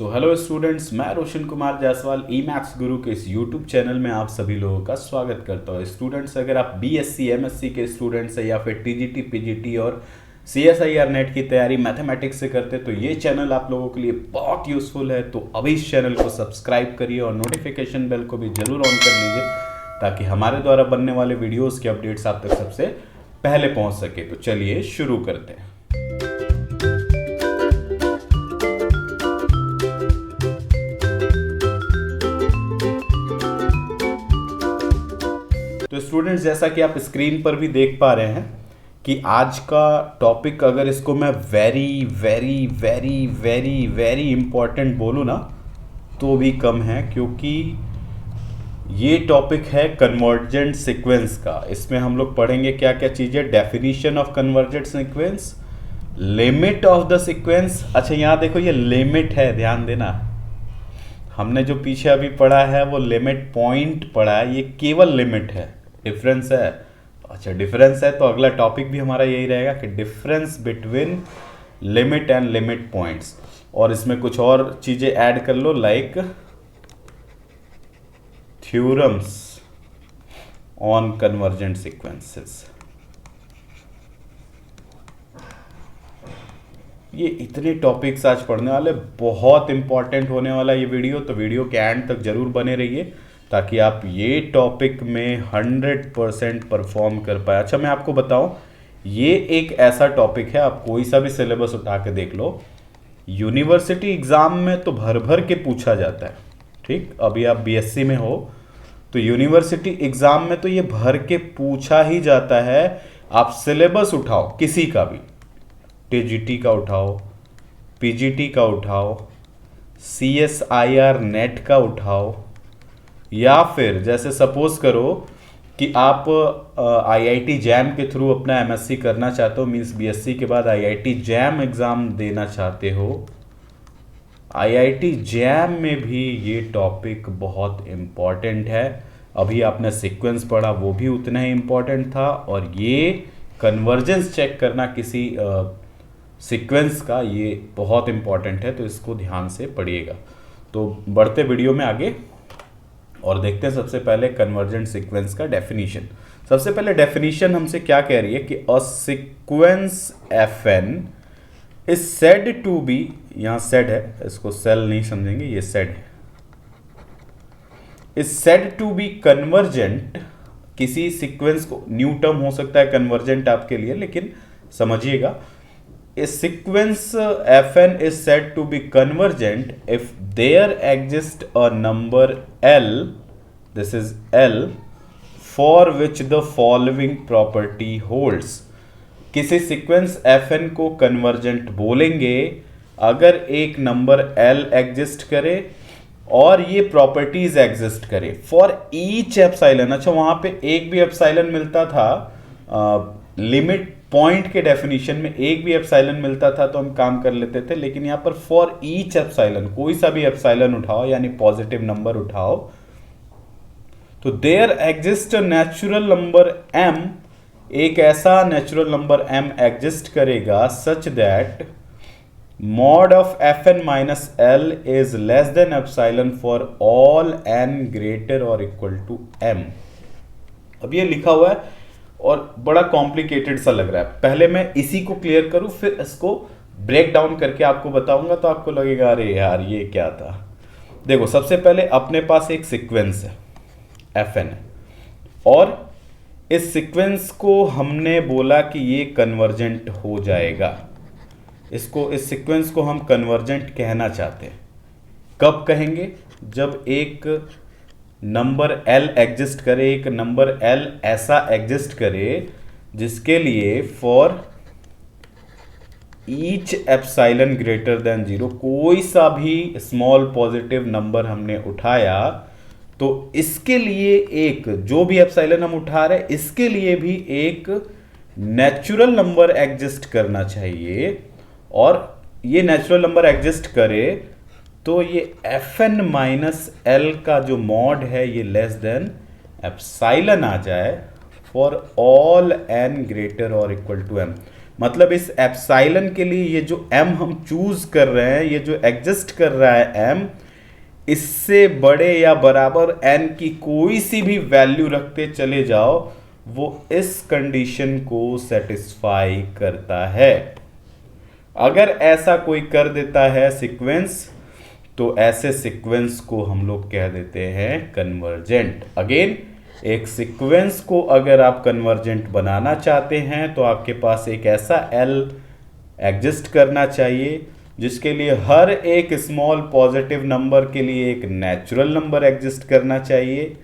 तो hello students, मैं रोशन कुमार जायसवाल ई maths गुरु के इस यूट्यूब चैनल में आप सभी लोगों का स्वागत करता हूँ। स्टूडेंट्स, अगर आप बीएससी एमएससी के स्टूडेंट्स हैं या फिर टीजीटी पीजीटी और सीएसआईआर नेट की तैयारी मैथमेटिक्स से करते तो ये चैनल आप लोगों के लिए बहुत यूजफुल है। तो अभी इस चैनल को सब्सक्राइब करिए और नोटिफिकेशन बेल को भी जरूर ऑन कर लीजिए ताकि हमारे द्वारा बनने वाले वीडियोज़ के अपडेट्स आप तक सबसे पहले पहुँच सके। तो चलिए शुरू करते हैं। तो स्टूडेंट्स, जैसा कि आप स्क्रीन पर भी देख पा रहे हैं कि आज का टॉपिक, अगर इसको मैं very very very very very important बोलूँ ना तो भी कम है, क्योंकि ये टॉपिक है कन्वर्जेंट सीक्वेंस का। इसमें हम लोग पढ़ेंगे क्या क्या चीज़ें: definition of convergent sequence, limit of the sequence. अच्छा, यहाँ देखो, ये लिमिट है, ध्यान देना। हमने जो पीछे अभी पढ़ा है वो लिमिट पॉइंट पढ़ा है, ये केवल लिमिट है, डिफरेंस है। अच्छा, डिफरेंस है तो अगला टॉपिक भी हमारा यही रहेगा कि difference between limit and limit points. और इसमें कुछ और चीज़ें ऐड कर लो, like theorems on convergent sequences. ये इतने टॉपिक्स आज पढ़ने वाले, बहुत इंपॉर्टेंट होने वाला ये वीडियो। तो वीडियो के एंड तक जरूर बने रहिए ताकि आप ये टॉपिक में 100% परफॉर्म कर पाए। अच्छा, मैं आपको बताऊं, ये एक ऐसा टॉपिक है, आप कोई सा भी सिलेबस उठा के देख लो, यूनिवर्सिटी एग्जाम में तो भर भर के पूछा जाता है। ठीक, अभी आप बीएससी में हो तो यूनिवर्सिटी एग्जाम में तो ये भर के पूछा ही जाता है। आप सिलेबस उठाओ किसी का भी, टीजीटी का उठाओ, पीजीटी का उठाओ, सीएसआईआर नेट का उठाओ, या फिर जैसे सपोज करो कि आप आईआईटी जैम के थ्रू अपना एमएससी करना चाहते हो, मींस बीएससी के बाद आईआईटी जैम एग्ज़ाम देना चाहते हो। आईआईटी जैम में भी ये टॉपिक बहुत इम्पॉर्टेंट है। अभी आपने सीक्वेंस पढ़ा, वो भी उतना ही इम्पॉर्टेंट था। और ये कन्वर्जेंस चेक करना किसी सीक्वेंस का, ये बहुत इम्पॉर्टेंट है, तो इसको ध्यान से पढ़िएगा। तो बढ़ते वीडियो में आगे और देखते हैं सबसे पहले कन्वर्जेंट सीक्वेंस का डेफिनेशन। सबसे पहले डेफिनेशन हमसे क्या कह रही है कि a sequence F N is said to be, यहाँ सेड है, इसको सेल नहीं समझेंगे, ये सेड है, is said to be convergent. किसी सीक्वेंस को, न्यू टर्म हो सकता है कन्वर्जेंट आपके लिए, लेकिन समझिएगा, a sequence fn is said to be convergent if there exists a number L, this is L, for which the following property holds। किसी सीक्वेंस fn को कन्वर्जेंट बोलेंगे अगर एक नंबर L एग्जिस्ट करे और ये प्रॉपर्टीज एग्जिस्ट करे for each epsilon. अच्छा, वहां पे एक भी एप्सिलॉन मिलता था, लिमिट पॉइंट के डेफिनेशन में एक भी एप्सिलॉन मिलता था तो हम काम कर लेते थे, लेकिन यहां पर फॉर ईच एप्सिलॉन, कोई सा भी एप्सिलॉन उठाओ यानी पॉजिटिव नंबर उठाओ, तो there exist natural number m, एक ऐसा नेचुरल नंबर m एग्जिस्ट करेगा such that mod of fn minus l is less than epsilon for all n greater और इक्वल टू m। अब ये लिखा हुआ है और बड़ा कॉम्प्लिकेटेड सा लग रहा है। पहले मैं इसी को क्लियर करूं, फिर इसको ब्रेक डाउन करके आपको बताऊंगा, तो आपको लगेगा अरे यार ये क्या था। देखो, सबसे पहले अपने पास एक सीक्वेंस है fn है, और इस सीक्वेंस को हमने बोला कि ये कन्वर्जेंट हो जाएगा। इस सीक्वेंस को हम कन्वर्जेंट कहना चाहते हैं। कब कहेंगे? जब एक नंबर L एग्जिस्ट करे, एक नंबर L ऐसा एग्जिस्ट करे जिसके लिए for each epsilon greater than 0, कोई सा भी स्मॉल पॉजिटिव नंबर हमने उठाया तो इसके लिए एक, जो भी एप्सिलॉन हम उठा रहे इसके लिए भी एक नेचुरल नंबर एग्जिस्ट करना चाहिए। और ये नेचुरल नंबर एग्जिस्ट करे तो ये fn माइनस l का जो मॉड है ये लेस देन एप्सिलॉन आ जाए फॉर ऑल n ग्रेटर और इक्वल टू m। मतलब इस एप्साइलन के लिए ये जो m हम चूज कर रहे हैं, ये जो एग्जिस्ट कर रहा है m, इससे बड़े या बराबर n की कोई सी भी वैल्यू रखते चले जाओ, वो इस कंडीशन को सेटिस्फाई करता है। अगर ऐसा कोई कर देता है सीक्वेंस, तो ऐसे सीक्वेंस को हम लोग कह देते हैं कन्वर्जेंट। अगेन, एक सीक्वेंस को अगर आप कन्वर्जेंट बनाना चाहते हैं तो आपके पास एक ऐसा L एग्जिस्ट करना चाहिए जिसके लिए हर एक स्मॉल पॉजिटिव नंबर के लिए एक नेचुरल नंबर एग्जिस्ट करना चाहिए,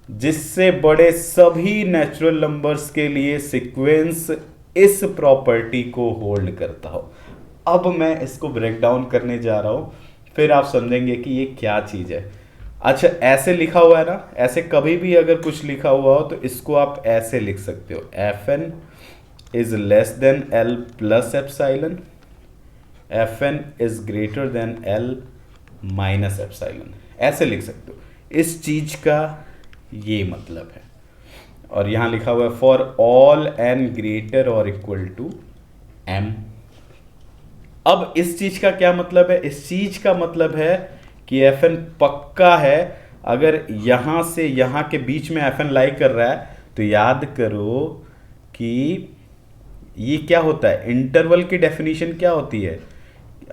जिससे बड़े सभी नेचुरल नंबर्स के लिए सीक्वेंस इस प्रॉपर्टी को होल्ड करता हो। अब मैं इसको ब्रेक डाउन करने जा रहा हूं, फिर आप समझेंगे कि ये क्या चीज है। अच्छा, ऐसे लिखा हुआ है ना, ऐसे कभी भी अगर कुछ लिखा हुआ हो तो इसको आप ऐसे लिख सकते हो, Fn is less then L plus epsilon, Fn is greater than L minus epsilon, ऐसे लिख सकते हो। इस चीज का ये मतलब है। और यहां लिखा हुआ है फॉर ऑल n ग्रेटर और इक्वल टू m। अब इस चीज का क्या मतलब है? इस चीज का मतलब है कि Fn पक्का है। अगर यहां से यहां के बीच में Fn लाई कर रहा है तो याद करो कि ये क्या होता है, इंटरवल की डेफिनेशन क्या होती है।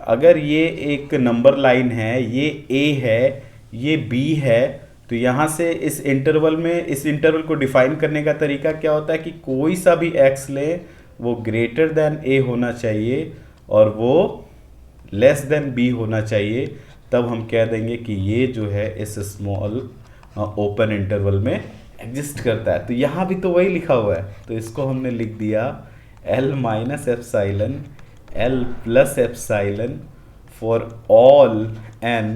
अगर ये एक नंबर लाइन है, ये A है, ये B है, तो यहां से इस इंटरवल में, इस इंटरवल को डिफाइन करने का तरीका क्या होता है कि कोई सा भी x ले, वो ग्रेटर देन A होना चाहिए और वो लेस देन B होना चाहिए। तब हम कह देंगे कि ये जो है इस स्मॉल ओपन इंटरवल में एग्जिस्ट करता है। तो यहाँ भी तो वही लिखा हुआ है, तो इसको हमने लिख दिया L minus epsilon L plus epsilon for all n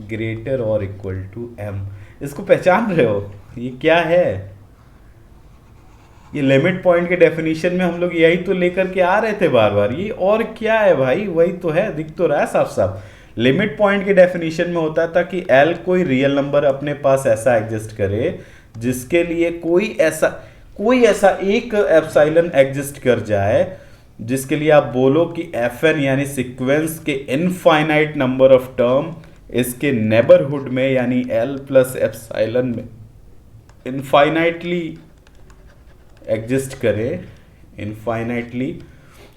greater और इक्वल टू m। इसको पहचान रहे हो? ये क्या है? ये लिमिट पॉइंट के डेफिनेशन में हम लोग यही तो लेकर के आ रहे थे बार बार। ये और क्या है भाई? वही तो है, दिख तो रहा है साफ साफ। लिमिट पॉइंट के डेफिनेशन में होता था कि L कोई रियल नंबर अपने पास ऐसा एग्जिस्ट करे जिसके लिए कोई ऐसा एक एप्सिलॉन एग्जिस्ट कर जाए जिसके लिए आप बोलो कि Fn यानी सीक्वेंस के इनफाइनाइट नंबर ऑफ टर्म इसके नेबरहुड में यानी L प्लस एप्सिलॉन में इनफाइनाइटली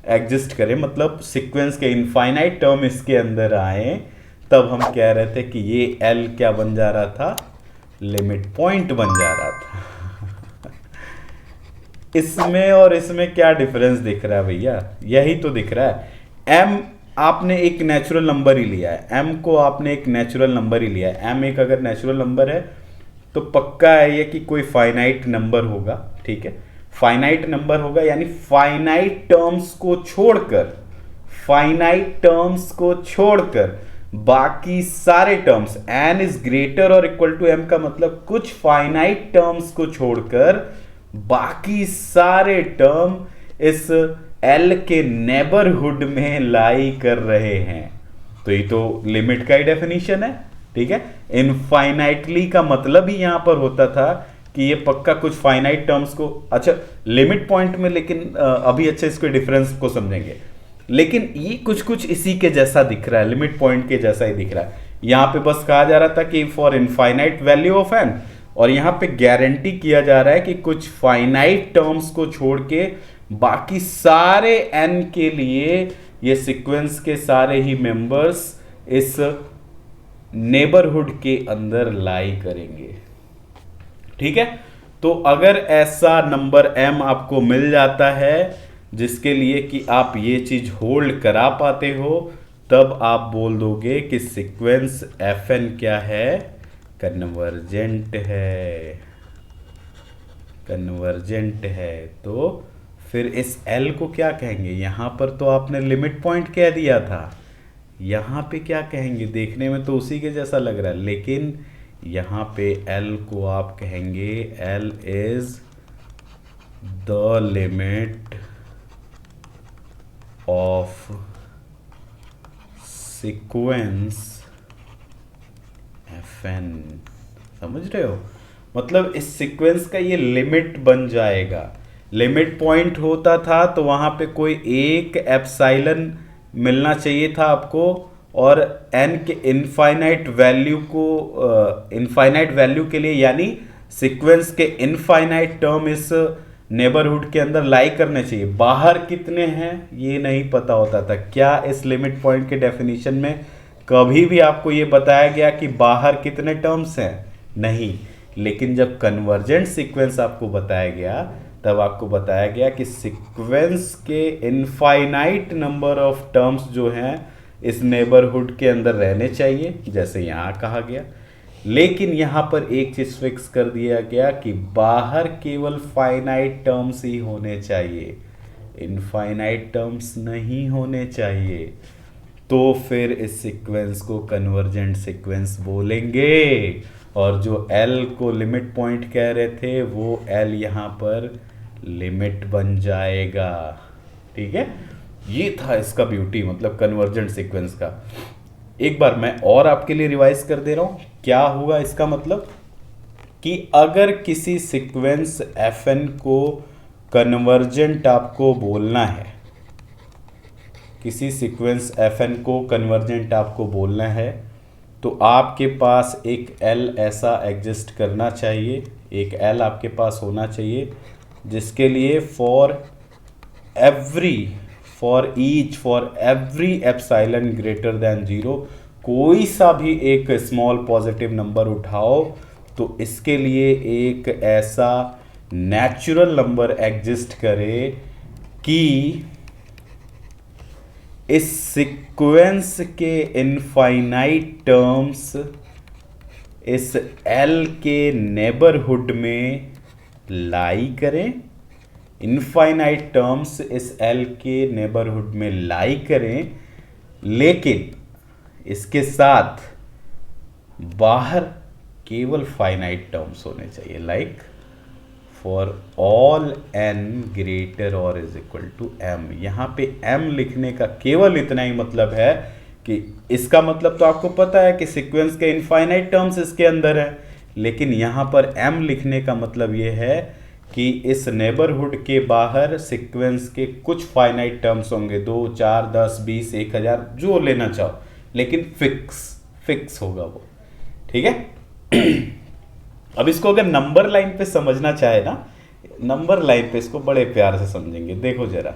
एग्जिस्ट करे, मतलब सीक्वेंस के इनफाइनाइट टर्म इसके अंदर आए, तब हम कह रहे थे कि ये L क्या बन जा रहा था? लिमिट पॉइंट बन जा रहा था। इसमें और इसमें क्या डिफरेंस दिख रहा है भैया? यही तो दिख रहा है। m आपने एक नेचुरल नंबर ही लिया है, m को आपने एक नेचुरल नंबर ही लिया है। m एक अगर नेचुरल नंबर है तो पक्का है ये कि कोई फाइनाइट नंबर होगा, ठीक है। फाइनाइट नंबर होगा यानी फाइनाइट टर्म्स को छोड़कर बाकी सारे टर्म्स, n इज ग्रेटर और इक्वल टू m का मतलब कुछ फाइनाइट टर्म्स को छोड़कर बाकी सारे टर्म इस L के नेबरहुड में लाई कर रहे हैं। तो ये तो लिमिट का ही डेफिनेशन है, ठीक है। इनफाइनाइटली का मतलब ही यहां पर होता था कि ये पक्का कुछ फाइनाइट टर्म्स को, अच्छा लिमिट पॉइंट में, लेकिन अभी अच्छा इसके डिफरेंस को समझेंगे। लेकिन ये कुछ इसी के जैसा दिख रहा है, लिमिट पॉइंट के जैसा ही दिख रहा है। यहां पे बस कहा जा रहा था कि for infinite value of n, और यहां पे गारंटी किया जा रहा है कि कुछ फाइनाइट टर्म्स को छोड़ के बाकी सारे n के लिए ये सीक्वेंस के सारे ही मेंबर्स इस नेबरहुड के अंदर लाई करेंगे, ठीक है। तो अगर ऐसा नंबर m आपको मिल जाता है जिसके लिए कि आप ये चीज होल्ड करा पाते हो, तब आप बोल दोगे कि सीक्वेंस Fn क्या है? कन्वर्जेंट है। तो फिर इस L को क्या कहेंगे? यहां पर तो आपने लिमिट पॉइंट कह दिया था, यहां पे क्या कहेंगे? देखने में तो उसी के जैसा लग रहा है, लेकिन यहां पे L को आप कहेंगे L is the limit of sequence Fn। समझ रहे हो? मतलब इस सीक्वेंस का ये लिमिट बन जाएगा। लिमिट पॉइंट होता था तो वहां पे कोई एक एप्साइलन मिलना चाहिए था आपको, और एन के इनफाइनाइट वैल्यू को इनफाइनाइट वैल्यू के लिए, यानी सीक्वेंस के इनफाइनाइट टर्म इस नेबरहुड के अंदर लाई करने चाहिए। बाहर कितने हैं ये नहीं पता होता था। क्या इस लिमिट पॉइंट के डेफिनेशन में कभी भी आपको ये बताया गया कि बाहर कितने टर्म्स हैं? नहीं। लेकिन जब कन्वर्जेंट सीक्वेंस आपको बताया गया तब आपको बताया गया कि सीक्वेंस के इनफाइनाइट नंबर ऑफ टर्म्स जो हैं इस नेबरहुड के अंदर रहने चाहिए, जैसे यहाँ कहा गया। लेकिन यहाँ पर एक चीज फिक्स कर दिया गया कि बाहर केवल फाइनाइट टर्म्स ही होने चाहिए, इनफाइनाइट टर्म्स नहीं होने चाहिए। तो फिर इस सीक्वेंस को कन्वर्जेंट सीक्वेंस बोलेंगे, और जो L को लिमिट पॉइंट कह रहे थे वो L यहाँ पर लिमिट बन जाएगा। ठीक है, ये था इसका ब्यूटी, मतलब कन्वर्जेंट सीक्वेंस का। एक बार मैं और आपके लिए रिवाइज कर दे रहा हूं। क्या होगा इसका मतलब कि अगर किसी सीक्वेंस Fn को कन्वर्जेंट आपको बोलना है, किसी सीक्वेंस Fn को कन्वर्जेंट आपको बोलना है, तो आपके पास एक L ऐसा एग्जिस्ट करना चाहिए, एक L आपके पास होना चाहिए जिसके लिए for every epsilon greater than 0 कोई सा भी एक स्मॉल पॉजिटिव नंबर उठाओ तो इसके लिए एक ऐसा नेचुरल नंबर एग्जिस्ट करे कि इस सीक्वेंस के इनफाइनाइट टर्म्स इस L के नेबरहुड में लाई करें, इनफाइनाइट टर्म्स इस L के नेबरहुड में लाई करें, लेकिन इसके साथ बाहर केवल फाइनाइट टर्म्स होने चाहिए, like for all n greater और इज इक्वल टू m। यहाँ पे m लिखने का केवल इतना ही मतलब है कि इसका मतलब तो आपको पता है कि सीक्वेंस के इनफाइनाइट टर्म्स इसके अंदर है, लेकिन यहाँ पर m लिखने का मतलब ये है कि इस नेबरहुड के बाहर सीक्वेंस के कुछ फाइनाइट टर्म्स होंगे, 2, 4, 10, 20, 1000 जो लेना चाहो, लेकिन फिक्स होगा वो। ठीक है। अब इसको अगर नंबर लाइन पे समझना चाहे ना, नंबर लाइन पे इसको बड़े प्यार से समझेंगे। देखो जरा,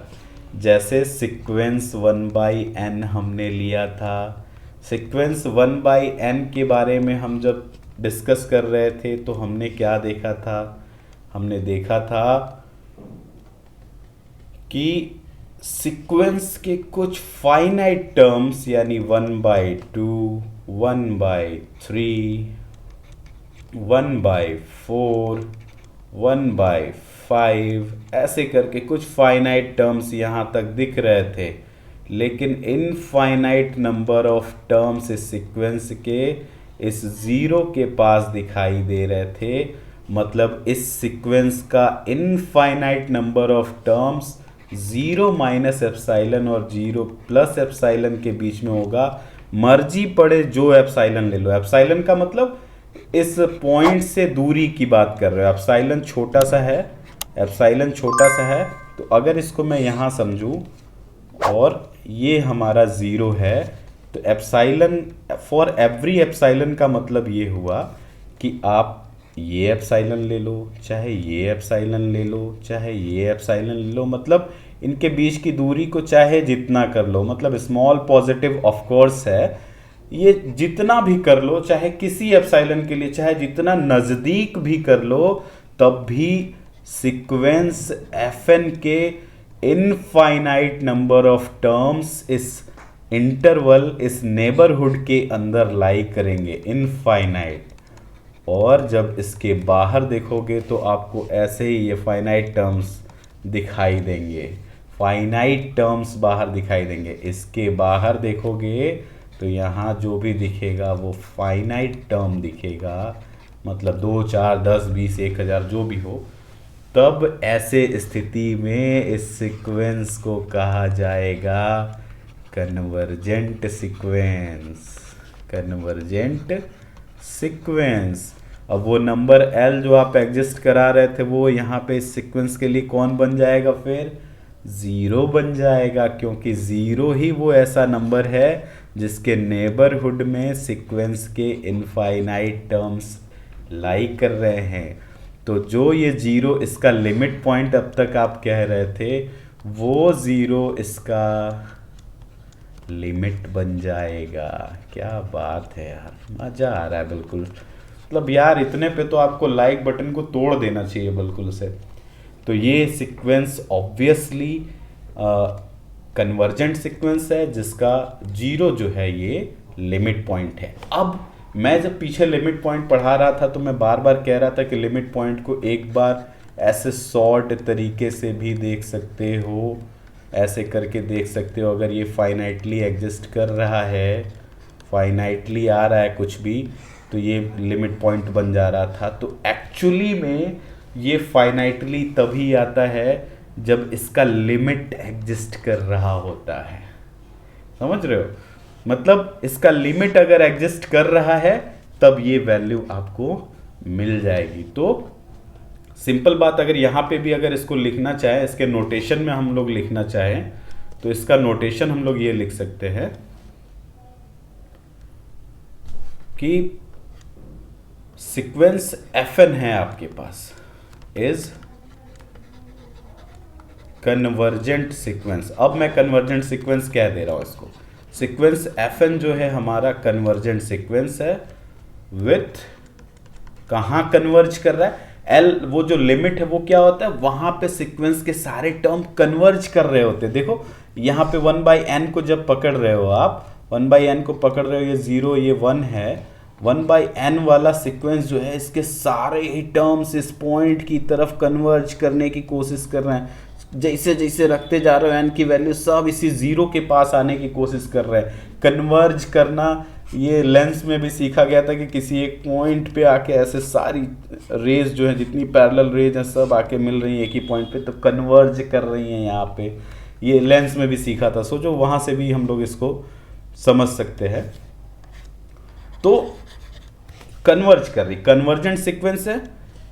जैसे सीक्वेंस 1/n हमने लिया था, सीक्वेंस 1/n के बारे में हम जब डिस्कस कर रहे थे तो हमने क्या देखा था? हमने देखा था कि सीक्वेंस के कुछ फाइनाइट टर्म्स यानी 1/2, 1/3, 1/4, 1/5 ऐसे करके कुछ फाइनाइट टर्म्स यहाँ तक दिख रहे थे, लेकिन इनफाइनाइट नंबर ऑफ टर्म्स इस सीक्वेंस के इस 0 के पास दिखाई दे रहे थे। मतलब इस सीक्वेंस का infinite number of terms 0 minus epsilon और 0 प्लस एप्साइलन के बीच में होगा। मर्जी पड़े जो एप्साइलन ले लो। एप्साइलन का मतलब इस पॉइंट से दूरी की बात कर रहे हो। एप्साइलन छोटा सा है, एप्साइलन छोटा सा है, तो अगर इसको मैं यहाँ समझूं और ये हमारा 0 है, तो एप्साइलन फॉर एवरी एप्साइलन का मतलब ये हुआ कि आप ये एप्साइलन ले लो, चाहे ये एप्साइलन ले लो, चाहे ये एप्साइलन ले लो, मतलब इनके बीच की दूरी को चाहे जितना कर लो, मतलब स्मॉल पॉजिटिव ऑफ कोर्स है, ये जितना भी कर लो, चाहे किसी एप्साइलन के लिए चाहे जितना नज़दीक भी कर लो, तब भी सीक्वेंस Fn के इनफाइनाइट नंबर ऑफ टर्म्स इस इंटरवल, इस नेबरहुड के अंदर लाई करेंगे, इनफाइनाइट। और जब इसके बाहर देखोगे तो आपको ऐसे ही ये फाइनाइट टर्म्स दिखाई देंगे, फाइनाइट टर्म्स बाहर दिखाई देंगे। इसके बाहर देखोगे तो यहाँ जो भी दिखेगा वो फाइनाइट टर्म दिखेगा, मतलब 2, 4, 10, 20, 1000 जो भी हो। तब ऐसे स्थिति में इस सीक्वेंस को कहा जाएगा कन्वर्जेंट सीक्वेंस, कन्वर्जेंट सीक्वेंस। अब वो नंबर एल जो आप एग्जिस्ट करा रहे थे वो यहाँ पे इस सीक्वेंस के लिए कौन बन जाएगा, फिर ज़ीरो बन जाएगा, क्योंकि ज़ीरो ही वो ऐसा नंबर है जिसके नेबरहुड में सीक्वेंस के इनफाइनाइट टर्म्स लाई कर रहे हैं। तो जो ये ज़ीरो इसका लिमिट पॉइंट अब तक आप कह रहे थे, वो ज़ीरो इसका लिमिट बन जाएगा। क्या बात है यार, मज़ा आ रहा है बिल्कुल। मतलब यार इतने पे तो आपको लाइक बटन को तोड़ देना चाहिए बिल्कुल से। तो ये सीक्वेंस ऑब्वियसली कन्वर्जेंट सीक्वेंस है जिसका जीरो जो है ये लिमिट पॉइंट है। अब मैं जब पीछे लिमिट पॉइंट पढ़ा रहा था तो मैं बार बार कह रहा था कि लिमिट पॉइंट को एक बार ऐसे सॉर्ट तरीके से भी देख सकते हो, ऐसे करके देख सकते हो। अगर ये फाइनाइटली एग्जिस्ट कर रहा है, फाइनाइटली आ रहा है कुछ भी, तो ये लिमिट पॉइंट बन जा रहा था। तो एक्चुअली में ये फाइनाइटली तभी आता है जब इसका लिमिट एग्जिस्ट कर रहा होता है। समझ रहे हो? मतलब इसका लिमिट अगर एग्जिस्ट कर रहा है तब ये वैल्यू आपको मिल जाएगी। तो सिंपल बात, अगर यहाँ पे भी अगर इसको लिखना चाहे, इसके नोटेशन में हम लोग लिखना चाहें तो इसका नोटेशन हम लोग ये लिख सकते हैं कि सीक्वेंस fn है आपके पास इज कन्वर्जेंट सीक्वेंस। अब मैं कन्वर्जेंट सीक्वेंस कह दे रहा हूं इसको। सीक्वेंस fn जो है हमारा कन्वर्जेंट सीक्वेंस है विथ, कहां कन्वर्ज कर रहा है, एल वो जो लिमिट है वो क्या होता है, वहां पे सीक्वेंस के सारे टर्म कन्वर्ज कर रहे होते हैं। देखो यहाँ पे 1/n को जब पकड़ रहे हो आप, 1/n को पकड़ रहे हो, ये 0 ये 1 है, 1/n वाला सीक्वेंस जो है इसके सारे ही टर्म्स इस पॉइंट की तरफ कन्वर्ज करने की कोशिश कर रहे हैं। जैसे जैसे रखते जा रहे हो n की वैल्यू सब इसी 0 के पास आने की कोशिश कर रहे हैं। कन्वर्ज करना ये लेंस में भी सीखा गया था कि किसी एक पॉइंट पे आके ऐसे सारी रेज जो है, जितनी पैरेलल रेज हैं सब आके मिल रही हैं एक ही पॉइंट पे, तो कन्वर्ज कर रही हैं यहाँ पे। ये लेंस में भी सीखा था, सोचो वहाँ से भी हम लोग इसको समझ सकते हैं। तो कन्वर्ज कर रही, कन्वर्जेंट सीक्वेंस है,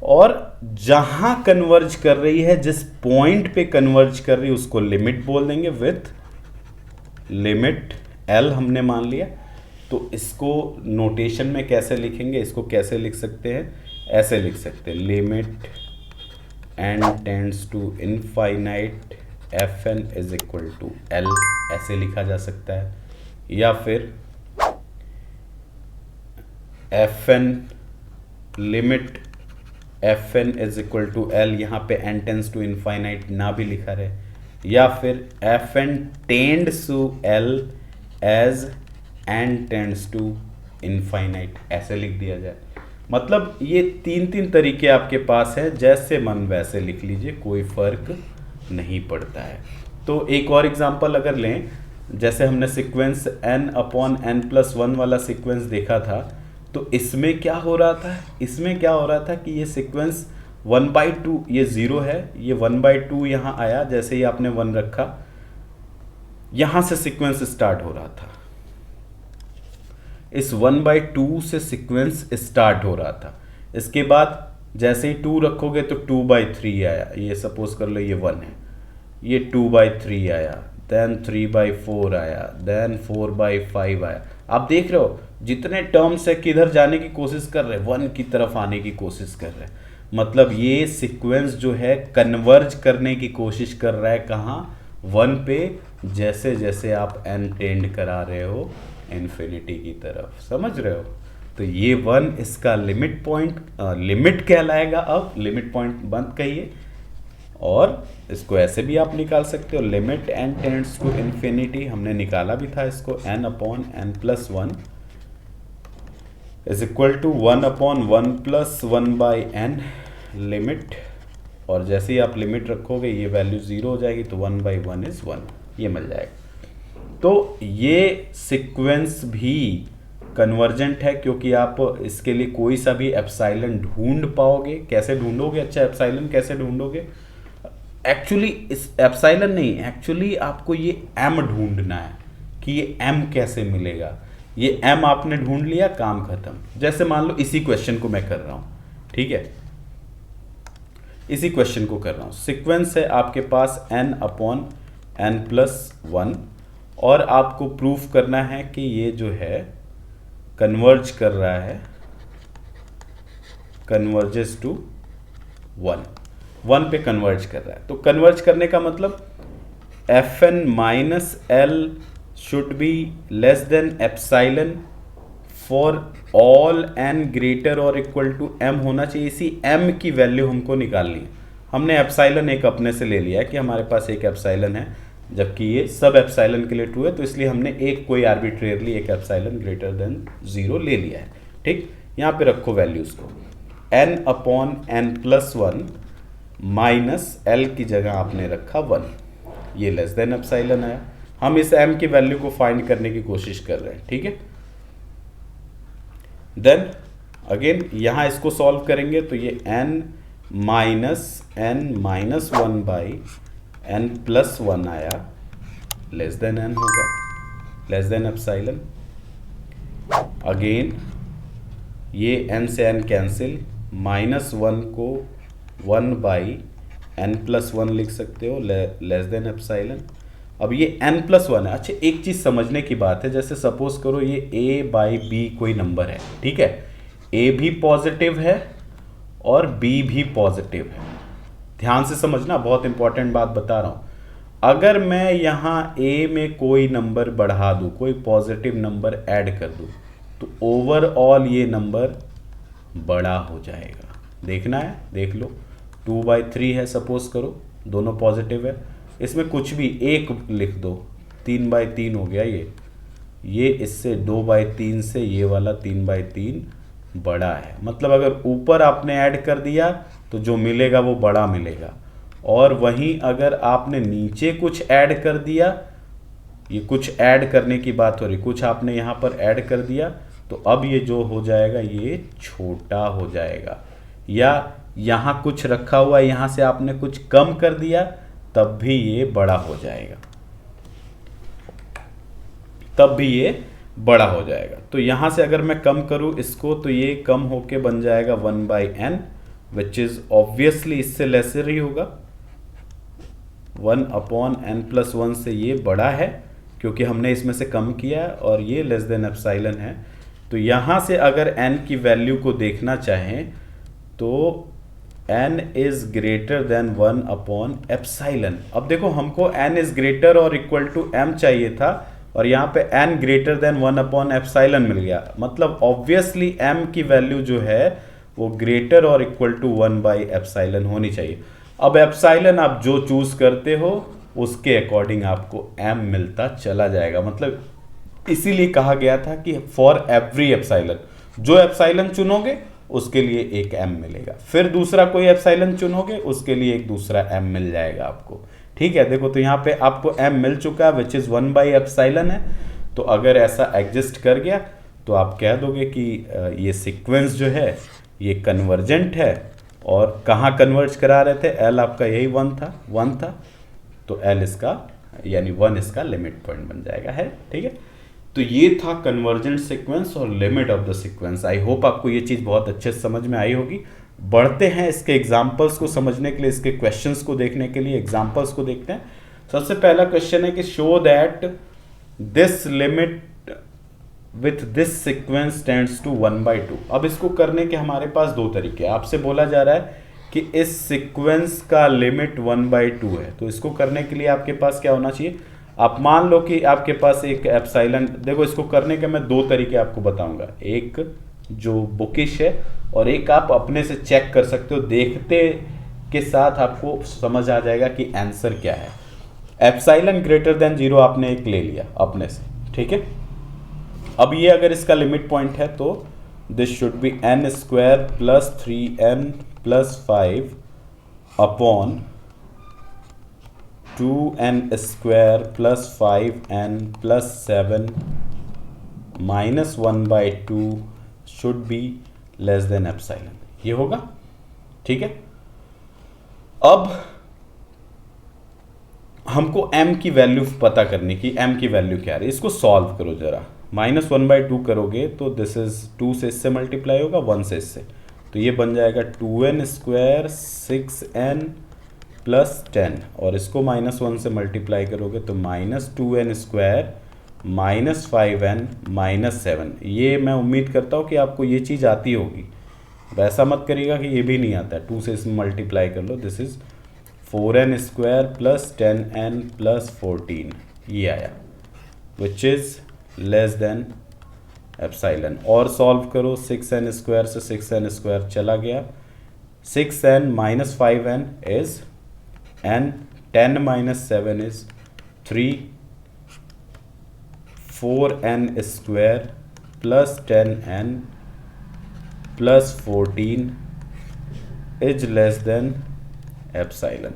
और जहां कन्वर्ज कर रही है, जिस पॉइंट पे कन्वर्ज कर रही है उसको लिमिट बोल देंगे विथ लिमिट एल हमने मान लिया। तो इसको नोटेशन में कैसे लिखेंगे, इसको कैसे लिख सकते हैं, ऐसे लिख सकते हैं, limit N tends to infinite fn is equal to L, ऐसे लिखा जा सकता है। या फिर fn limit fn is equal to L, यहाँ पे n टेंड्स टू इनफाइनाइट ना भी लिखा रहे, या फिर fn tends to l as n tends to infinite, ऐसे लिख दिया जाए। मतलब ये तीन तरीके आपके पास है, जैसे मन वैसे लिख लीजिए, कोई फर्क नहीं पड़ता है। तो एक और एग्जांपल अगर लें, जैसे हमने सीक्वेंस n/n+1 वाला सीक्वेंस देखा था, तो इसमें क्या हो रहा था, इसमें क्या हो रहा था कि ये सीक्वेंस 1/2, ये 0 है, ये 1/2 यहाँ आया, जैसे ही आपने 1 रखा यहाँ से सीक्वेंस स्टार्ट हो रहा था, इस 1/2 से सीक्वेंस स्टार्ट हो रहा था। इसके बाद जैसे ही 2 रखोगे तो 2/3 आया, ये सपोज कर लो ये 1 है, ये 2/3 आया, देन 3/4 आया, देन 4/5 आया। आप देख रहे हो जितने टर्म्स है किधर जाने की कोशिश कर रहे हैं, 1 की तरफ आने की कोशिश कर रहे हैं। मतलब ये सीक्वेंस जो है कन्वर्ज करने की कोशिश कर रहा है, कहाँ, 1 पे, जैसे जैसे आप n टेंड करा रहे हो इन्फिनिटी की तरफ। समझ रहे हो? तो ये 1 इसका लिमिट पॉइंट, लिमिट कहलाएगा। अब लिमिट पॉइंट बंद कहिए, और इसको ऐसे भी आप निकाल सकते हो, limit n tends to infinity, हमने निकाला भी था इसको, n/n+1 is equal to 1/1+1/n limit, और जैसे ही आप लिमिट रखोगे ये वैल्यू 0 हो जाएगी, तो 1/1 इज 1, ये मिल जाएगा। तो ये सीक्वेंस भी कन्वर्जेंट है, क्योंकि आप इसके लिए कोई सा भी एप्सिलॉन ढूंढ पाओगे। कैसे ढूंढोगे? अच्छा, एप्सिलॉन कैसे ढूंढोगे? एक्चुअली इस एप्सिलॉन नहीं, एक्चुअली आपको ये m ढूंढना है कि ये m कैसे मिलेगा। ये m आपने ढूंढ लिया, काम खत्म। जैसे मान लो इसी क्वेश्चन को मैं कर रहा हूं, ठीक है, इसी क्वेश्चन को कर रहा हूं। सीक्वेंस है आपके पास n/n+1 और आपको प्रूफ करना है कि ये जो है कन्वर्ज कर रहा है, कन्वर्जेस टू 1 पे कन्वर्ज कर रहा है। तो कन्वर्ज करने का मतलब fn-l should be less than epsilon for all n greater और इक्वल टू m होना चाहिए। इसी m की वैल्यू हमको निकालनी है। हमने एप्सिलॉन एक अपने से ले लिया है कि हमारे पास एक एप्सिलॉन है, जबकि ये सब एप्सिलॉन के लिए ट्रू है, तो इसलिए हमने एक कोई आर्बिट्रेरली एक एप्सिलॉन ग्रेटर देन 0 ले लिया है। ठीक, यहाँ पे रखो वैल्यूज को, n/n+1 माइनस l की जगह आपने रखा 1, ये लेस देन एप्सिलॉन आया। हम इस m की वैल्यू को फाइंड करने की कोशिश कर रहे हैं, ठीक है। देन अगेन यहाँ इसको सॉल्व करेंगे तो ये n-1/n+1 आया, लेस देन n होगा, लेस देन एप्सिलॉन। अगेन ये n से n कैंसिल, -1 को 1/n+1 लिख सकते हो, लेस देन एप्सिलॉन। अब ये n+1 है। अच्छा, एक चीज़ समझने की बात है, जैसे सपोज करो ये a/b कोई नंबर है, ठीक है, a भी पॉजिटिव है और b भी पॉजिटिव है। ध्यान से समझना, बहुत इंपॉर्टेंट बात बता रहा हूँ। अगर मैं यहाँ a में कोई नंबर बढ़ा दूँ, कोई पॉजिटिव नंबर ऐड कर दूँ, तो ओवरऑल ये नंबर बड़ा हो जाएगा। देखना है, देख लो, 2/3 है सपोज करो, दोनों पॉजिटिव है, इसमें कुछ भी एक लिख दो, 3/3 हो गया ये इससे 2/3 से ये वाला 3/3 बड़ा है। मतलब अगर ऊपर आपने ऐड कर दिया तो जो मिलेगा वो बड़ा मिलेगा, और वहीं अगर आपने नीचे कुछ ऐड कर दिया, ये कुछ ऐड करने की बात हो रही, कुछ आपने यहाँ पर ऐड कर दिया, तो अब ये जो हो जाएगा ये छोटा हो जाएगा। या यहाँ कुछ रखा हुआ है, यहाँ से आपने कुछ कम कर दिया, तब भी ये बड़ा हो जाएगा, तब भी ये बड़ा हो जाएगा। तो यहाँ से अगर मैं कम करूँ इसको, तो ये कम होके बन जाएगा 1/n, विच इज ऑब्वियसली इससे लेसर ही होगा। 1/n+1 से ये बड़ा है क्योंकि हमने इसमें से कम किया है, और ये लेस देन एप्सिलॉन है। तो यहाँ से अगर n की वैल्यू को देखना चाहें तो n इज ग्रेटर देन 1/एप्सिलॉन। अब देखो, हमको n इज ग्रेटर और इक्वल टू m चाहिए था, और यहाँ पे n ग्रेटर देन 1/एप्सिलॉन मिल गया। मतलब ऑब्वियसली m की वैल्यू जो है वो ग्रेटर और इक्वल टू 1/एप्सिलॉन होनी चाहिए। अब एप्सिलॉन आप जो चूज करते हो उसके अकॉर्डिंग आपको m मिलता चला जाएगा। मतलब इसीलिए कहा गया था कि फॉर एवरी एप्सिलॉन, जो एप्सिलॉन चुनोगे उसके लिए एक m मिलेगा, फिर दूसरा कोई एप्सिलॉन चुनोगे उसके लिए एक दूसरा m मिल जाएगा आपको। ठीक है, देखो, तो यहाँ पे आपको m मिल चुका है, विच इज़ 1/एप्सिलॉन है। तो अगर ऐसा एग्जिस्ट कर गया तो आप कह दोगे कि ये सीक्वेंस जो है ये कन्वर्जेंट है। और कहाँ कन्वर्ज करा रहे थे, l आपका यही 1 था, तो l इसका यानी 1 इसका लिमिट पॉइंट बन जाएगा, है। ठीक है, तो ये था कन्वर्जेंट सीक्वेंस और limit of the sequence. I hope आपको ये चीज़ बहुत अच्छे से समझ में आई होगी। बढ़ते हैं इसके एग्जाम्पल्स को समझने के लिए, इसके क्वेश्चंस को देखने के लिए एग्जाम्पल्स को देखते हैं। सबसे पहला क्वेश्चन है कि show that this limit with this sequence tends to 1/2। अब इसको करने के हमारे पास दो तरीके हैं। आपसे बोला जा रहा है कि इस सीक्वेंस का लिमिट 1/2 है, तो इसको करने के लिए आपके पास क्या होना चाहिए। आप मान लो कि आपके पास एक एप्सिलॉन, देखो इसको करने के मैं दो तरीके आपको बताऊंगा, एक जो बुकिश है और एक आप अपने से चेक कर सकते हो, देखते के साथ आपको समझ आ जाएगा कि आंसर क्या है। एप्सिलॉन ग्रेटर देन 0 आपने एक ले लिया अपने से, ठीक है। अब ये अगर इसका लिमिट पॉइंट है तो this should be n² + 3n + 5 upon 2n² + 5n + 7 -1/2 should be less than epsilon. ये होगा, ठीक है। अब हमको m की वैल्यू पता करनी कि m की वैल्यू क्या है। इसको सॉल्व करो जरा, -1/2 करोगे तो दिस इज 2 से इससे मल्टीप्लाई होगा, 1 से इससे, तो ये बन जाएगा 2n² 6n प्लस 10, और इसको -1 से मल्टीप्लाई करोगे तो -2n² -5n -7। ये मैं उम्मीद करता हूँ कि आपको ये चीज़ आती होगी, वैसा मत करिएगा कि ये भी नहीं आता है। 2 से इसमें मल्टीप्लाई कर लो, this is 4n² plus 10n plus 14, ये आया, which is less than epsilon. और सॉल्व करो, 6n² से 6n² चला गया, 6n - 5n is n, 10 - 7 is 3, 4n² plus 10n plus 14 is less than epsilon.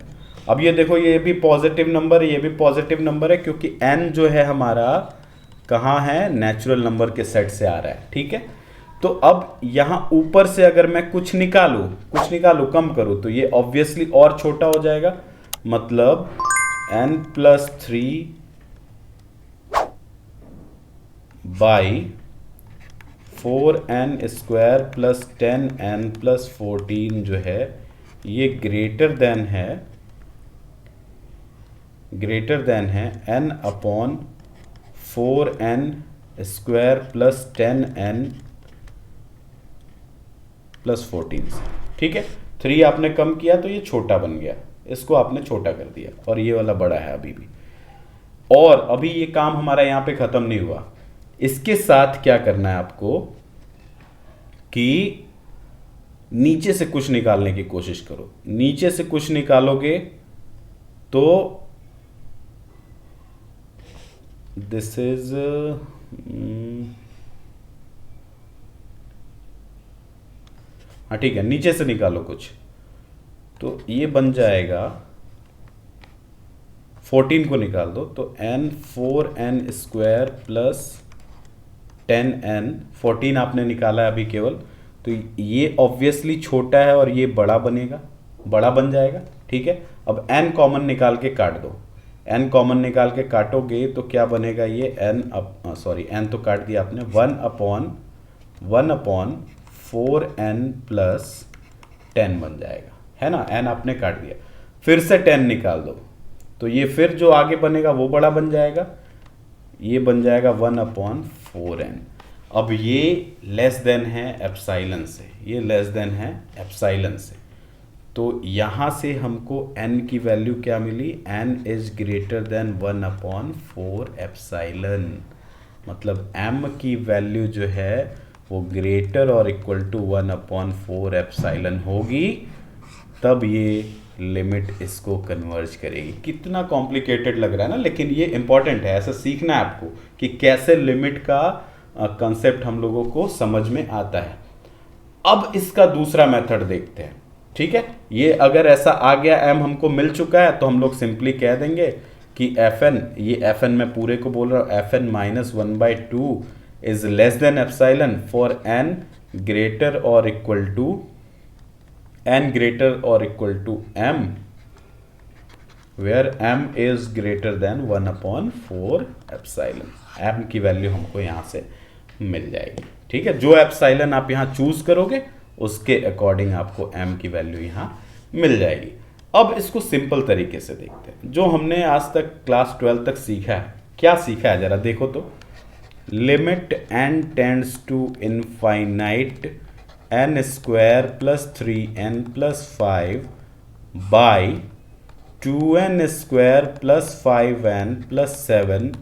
अब ये देखो, ये भी पॉजिटिव नंबर है, ये भी पॉजिटिव नंबर है, क्योंकि n जो है हमारा कहाँ है, नेचुरल नंबर के सेट से आ रहा है, ठीक है। तो अब यहाँ ऊपर से अगर मैं कुछ निकालूँ कम करूँ, तो ये ऑब्वियसली और छोटा हो जाएगा, मतलब n+3 by 4n² plus 10n plus 14 जो है ये ग्रेटर देन है n/4n² प्लस 10n प्लस 14 से, ठीक है। 3 आपने कम किया तो ये छोटा बन गया, इसको आपने छोटा कर दिया, और ये वाला बड़ा है अभी भी। और अभी ये काम हमारा यहाँ पे खत्म नहीं हुआ, इसके साथ क्या करना है आपको कि नीचे से कुछ निकालने की कोशिश करो। नीचे से कुछ निकालोगे तो दिस इज हाँ ठीक है, नीचे से निकालो कुछ, तो ये बन जाएगा, 14 को निकाल दो तो n/4n² प्लस 10n, 14 आपने निकाला है अभी केवल, तो ये ऑब्वियसली छोटा है और ये बड़ा बन जाएगा, ठीक है। अब n कॉमन निकाल के काट दो, n कॉमन निकाल के काटोगे तो क्या बनेगा, ये n तो काट दिया आपने, 1/4n प्लस 10 बन जाएगा, है ना। n आपने काट दिया, फिर से 10 निकाल दो तो ये फिर जो आगे बनेगा वो बड़ा बन जाएगा, ये बन जाएगा 1/4n। अब ये लेस देन है एप्सिलॉन से, ये लेस देन है एप्सिलॉन से, तो यहाँ से हमको n की वैल्यू क्या मिली, n is greater than 1/4 epsilon, मतलब m की वैल्यू जो है वो ग्रेटर और इक्वल टू 1/4 एप्सिलॉन होगी, तब ये लिमिट इसको कन्वर्ज करेगी। कितना कॉम्प्लिकेटेड लग रहा है ना, लेकिन ये इंपॉर्टेंट है, ऐसा सीखना है आपको कि कैसे लिमिट का कंसेप्ट हम लोगों को समझ में आता है। अब इसका दूसरा मेथड देखते हैं, ठीक है। ये अगर ऐसा आ गया, m हमको मिल चुका है, तो हम लोग सिंपली कह देंगे कि fn, ये fn मैं पूरे को बोल रहा हूँ, fn -1/2 is less than epsilon for n greater और equal to m, where m is greater than 1/4 epsilon. m की वैल्यू हमको यहाँ से मिल जाएगी, ठीक है। जो एप्सिलॉन आप यहाँ चूज करोगे उसके अकॉर्डिंग आपको m की वैल्यू यहाँ मिल जाएगी। अब इसको सिंपल तरीके से देखते हैं, जो हमने आज तक क्लास 12 तक सीखा है। क्या सीखा है जरा देखो तो, limit n tends to infinite n² plus 3n plus 5 by 2n² plus 5n plus 7,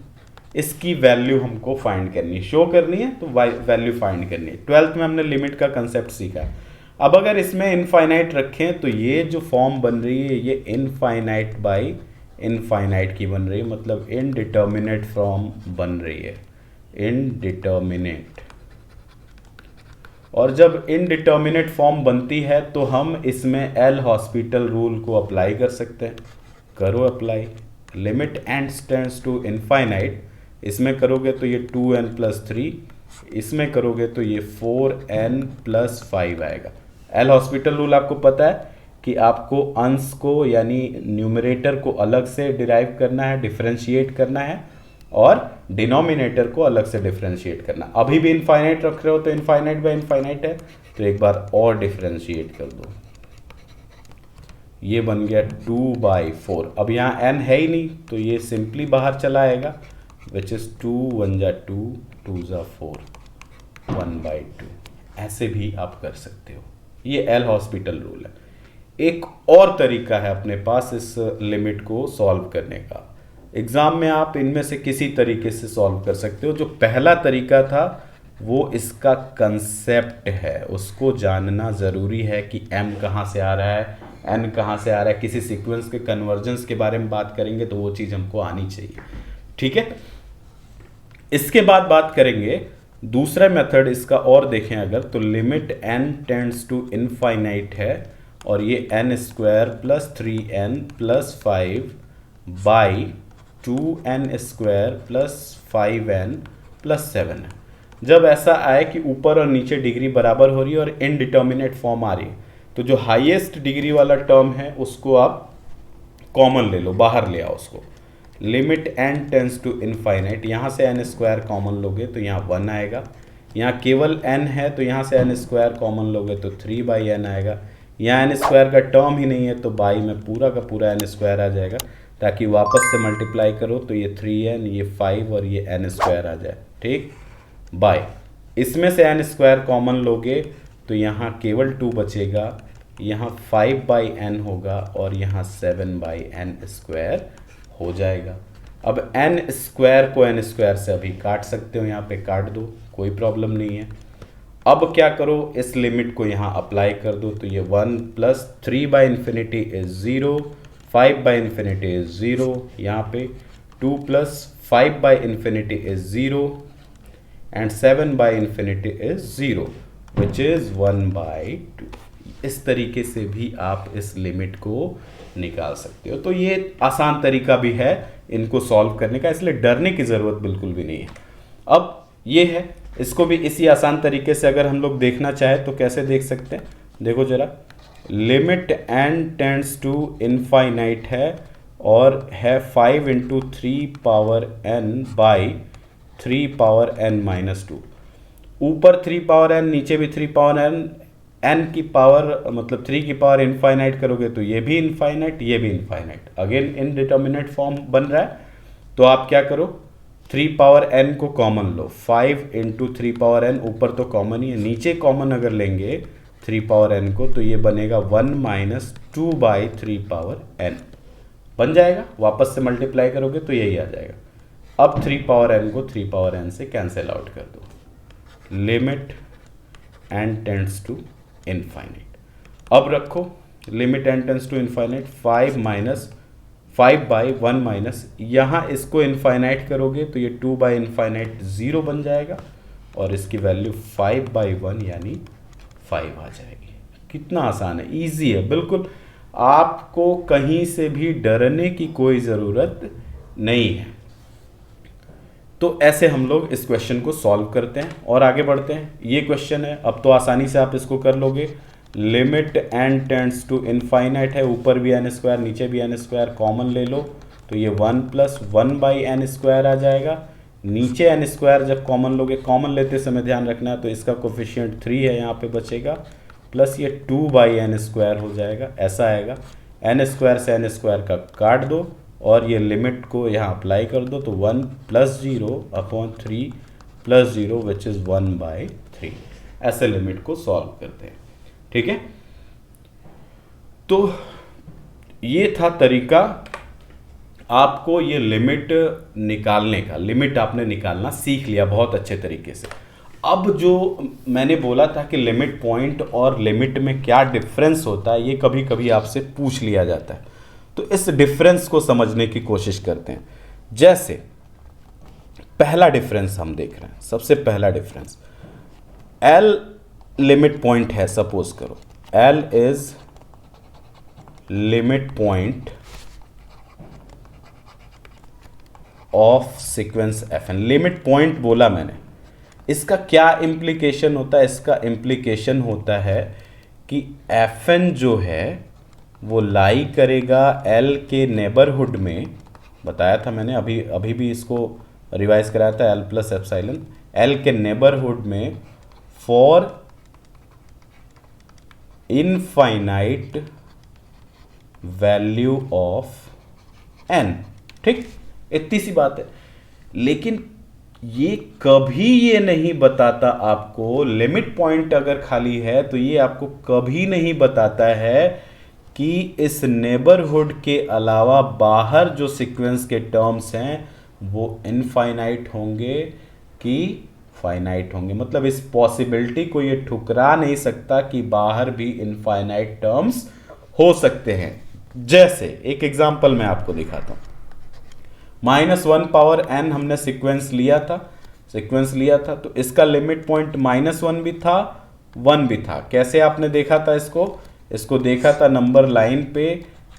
इसकी वैल्यू हमको फाइंड करनी है, शो करनी है, तो वैल्यू फाइंड करनी है। 12th में हमने लिमिट का कंसेप्ट सीखा है। अब अगर इसमें इनफाइनाइट रखें तो ये जो फॉर्म बन रही है ये इनफाइनाइट बाई इनफाइनाइट की बन रही है, मतलब इनडिटर्मिनेट फॉर्म बन रही है, इनडिटर्मिनेट। और जब इनडिटर्मिनेट फॉर्म बनती है तो हम इसमें एल हॉस्पिटल रूल को अप्लाई कर सकते हैं। करो apply, limit n tends to infinite, इसमें करोगे तो ये 2n प्लस 3, इसमें करोगे तो ये 4n प्लस 5 आएगा। एल हॉस्पिटल रूल आपको पता है कि आपको अंश को यानी न्यूमरेटर को अलग से डिराइव करना है, डिफरेंशिएट करना है, और डिनोमिनेटर को अलग से डिफरेंशिएट करना। अभी भी इनफाइनाइट रख रहे हो तो इनफाइनाइट बाय इनफाइनाइट है, तो एक बार और डिफरेंशिएट कर दो, ये बन गया 2/4। अब यहाँ n है ही नहीं तो ये सिंपली बाहर चला आएगा, विच इज 2 1 जा 2 2 जा 4 1/2। ऐसे भी आप कर सकते हो, ये एल हॉस्पिटल रूल है। एक और तरीका है अपने पास इस लिमिट को सॉल्व करने का। एग्जाम में आप इनमें से किसी तरीके से सॉल्व कर सकते हो। जो पहला तरीका था वो इसका कंसेप्ट है, उसको जानना ज़रूरी है कि m कहाँ से आ रहा है, n कहाँ से आ रहा है। किसी सीक्वेंस के कन्वर्जेंस के बारे में बात करेंगे तो वो चीज़ हमको आनी चाहिए, ठीक है। इसके बाद बात करेंगे दूसरा मेथड इसका और देखें अगर, तो limit n tends to infinite है और ये n² plus 3n plus 5 by 2n² plus 5n plus 7 है। जब ऐसा आए कि ऊपर और नीचे डिग्री बराबर हो रही है और इनडिटर्मिनेट फॉर्म आ रही है, तो जो हाईएस्ट डिग्री वाला टर्म है उसको आप कॉमन ले लो, बाहर ले आओ उसको। Limit n tends to infinite, यहाँ से n² कॉमन लोगे तो यहाँ 1 आएगा, यहाँ केवल n है तो यहाँ से n² कॉमन लोगे तो 3/n आएगा। यहाँ n² का टर्म ही नहीं है तो बाई में पूरा का पूरा n² आ जाएगा, ताकि वापस से मल्टीप्लाई करो तो ये 3n, ये 5 और ये n² आ जाए, ठीक। बाय इसमें से n² कॉमन लोगे तो यहाँ केवल 2 बचेगा, यहाँ 5/n होगा और यहाँ 7/n² हो जाएगा। अब n² को n² से अभी काट सकते हो, यहाँ पे काट दो, कोई प्रॉब्लम नहीं है। अब क्या करो, इस लिमिट को यहाँ अप्लाई कर दो, तो ये 1 प्लस 3/∞ इज 0, 5/∞ इज 0, यहाँ पे 2 plus 5/∞ is 0 and 7/∞ is 0 which is 1/2। इस तरीके से भी आप इस लिमिट को निकाल सकते हो। तो ये आसान तरीका भी है इनको सॉल्व करने का, इसलिए डरने की ज़रूरत बिल्कुल भी नहीं है। अब ये है, इसको भी इसी आसान तरीके से अगर हम लोग देखना चाहे तो कैसे देख सकते हैं, देखो जरा। Limit n tends to infinite है और है 5 × 3n बाई 3n-2। ऊपर 3n, नीचे भी 3n, n की पावर मतलब 3 की पावर इनफाइनाइट करोगे तो ये भी इनफाइनाइट, ये भी इनफाइनाइट, अगेन इनडिटर्मिनेट फॉर्म बन रहा है। तो आप क्या करो, 3n को कॉमन लो, 5 × 3n, ऊपर तो कॉमन ही है, नीचे कॉमन अगर लेंगे 3n को तो ये बनेगा 1 - 2/3n बन जाएगा। वापस से मल्टीप्लाई करोगे तो यही आ जाएगा। अब 3n को 3n से कैंसिल आउट कर दो, limit n tends to infinite. अब रखो limit n tends to infinite, 5/1 minus, यहाँ इसको इनफाइनाइट करोगे तो ये 2/∞ 0 बन जाएगा और इसकी वैल्यू 5/1 यानी 5 आ जाएगी। कितना आसान है, इजी है बिल्कुल, आपको कहीं से भी डरने की कोई ज़रूरत नहीं है। तो ऐसे हम लोग इस क्वेश्चन को सॉल्व करते हैं और आगे बढ़ते हैं। ये क्वेश्चन है, अब तो आसानी से आप इसको कर लोगे। Limit n tends to infinite है, ऊपर भी n² नीचे भी n² कॉमन ले लो तो ये 1 + 1/n² आ जाएगा। नीचे n² जब कॉमन लोगे, कॉमन लेते समय ध्यान रखना है तो इसका कोफिशिएंट 3 है यहाँ पे बचेगा, प्लस ये 2/n² हो जाएगा, ऐसा आएगा। n² से n² का काट दो और ये लिमिट को यहाँ अप्लाई कर दो तो 1 + 0/3 + 0 विच इज़ 1/3। ऐसे लिमिट को सॉल्व करते हैं, ठीक है। तो ये था तरीका आपको ये लिमिट निकालने का। लिमिट आपने निकालना सीख लिया बहुत अच्छे तरीके से। अब जो मैंने बोला था कि लिमिट पॉइंट और लिमिट में क्या डिफरेंस होता है, ये कभी कभी आपसे पूछ लिया जाता है, तो इस डिफरेंस को समझने की कोशिश करते हैं। जैसे पहला डिफरेंस हम देख रहे हैं, सबसे पहला डिफरेंस, L लिमिट पॉइंट है, सपोज करो L is limit point of sequence fn। Limit point बोला मैंने, इसका क्या इम्प्लीकेशन होता है? इसका इम्प्लीकेशन होता है कि fn जो है वो लाई करेगा L के नेबरहुड में। बताया था मैंने, अभी भी इसको रिवाइज कराया था एल प्लस एप्साइलन, एल के नेबरहुड में for infinite value of N. ठीक, इतनी सी बात है। लेकिन ये कभी ये नहीं बताता आपको, लिमिट पॉइंट अगर खाली है तो ये आपको कभी नहीं बताता है कि इस नेबरहुड के अलावा बाहर जो सीक्वेंस के टर्म्स हैं वो इनफाइनाइट होंगे कि फाइनाइट होंगे। मतलब इस पॉसिबिलिटी को ये ठुकरा नहीं सकता कि बाहर भी इनफाइनाइट टर्म्स हो सकते हैं। जैसे एक एग्जांपल मैं आपको दिखाता हूं, -1 पावर n हमने सीक्वेंस लिया था, तो इसका लिमिट पॉइंट -1 भी था, 1 भी था। कैसे आपने देखा था इसको देखा था नंबर लाइन पे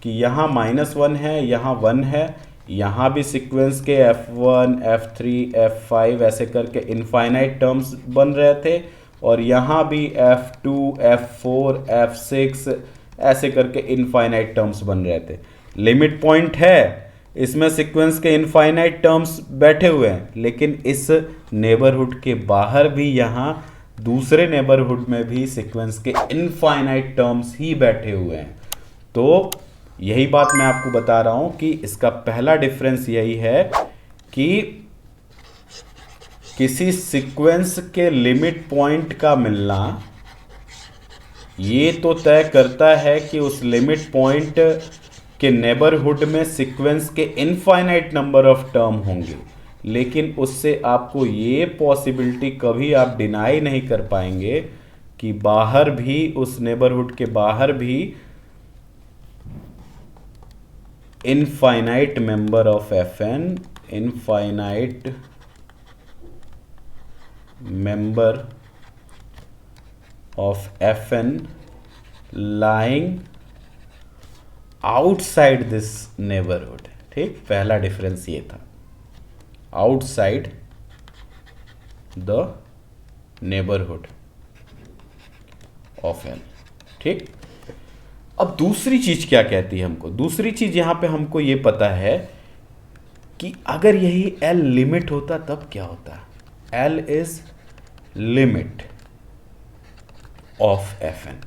कि यहाँ -1 है, यहाँ 1 है, यहाँ भी सीक्वेंस के f1, f3, f5 ऐसे करके इनफाइनाइट टर्म्स बन रहे थे, और यहाँ भी f2, f4, f6 ऐसे करके इनफाइनाइट टर्म्स बन रहे थे। लिमिट पॉइंट है, इसमें सीक्वेंस के इनफाइनाइट टर्म्स बैठे हुए हैं, लेकिन इस नेबरहुड के बाहर भी यहाँ दूसरे नेबरहुड में भी सीक्वेंस के इनफाइनाइट टर्म्स ही बैठे हुए हैं। तो यही बात मैं आपको बता रहा हूं कि इसका पहला डिफरेंस यही है कि किसी सीक्वेंस के लिमिट पॉइंट का मिलना ये तो तय करता है कि उस लिमिट पॉइंट के नेबरहुड में सीक्वेंस के इनफाइनाइट नंबर ऑफ टर्म होंगे, लेकिन उससे आपको ये पॉसिबिलिटी कभी आप डिनाई नहीं कर पाएंगे कि बाहर भी, उस नेबरहुड के बाहर भी infinite member of f n, infinite member of f n lying outside this neighbourhood. ठीक, पहला डिफरेंस ये था, outside the neighbourhood of N. ठीक, अब दूसरी चीज क्या कहती है हमको, दूसरी चीज यहां पे हमको ये पता है कि अगर यही एल लिमिट होता तब क्या होता। L is limit of F N,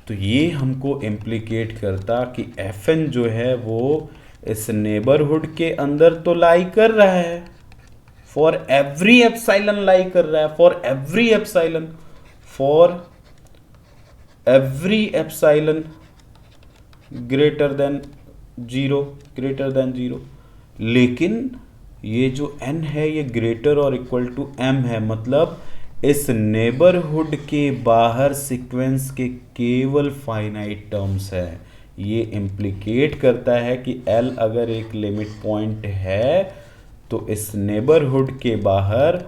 तो ये हमको इम्प्लीकेट करता कि एफ एन जो है वो इस नेबरहुड के अंदर तो लाई कर रहा है, फॉर एवरी एप्सिलॉन लाई कर रहा है, for every epsilon, for every epsilon greater than zero, लेकिन ये जो n है ये ग्रेटर और इक्वल टू m है। मतलब इस नेबरहुड के बाहर सीक्वेंस के केवल फाइनाइट टर्म्स है। ये इम्प्लीकेट करता है कि L अगर एक लिमिट पॉइंट है तो इस नेबरहुड के बाहर,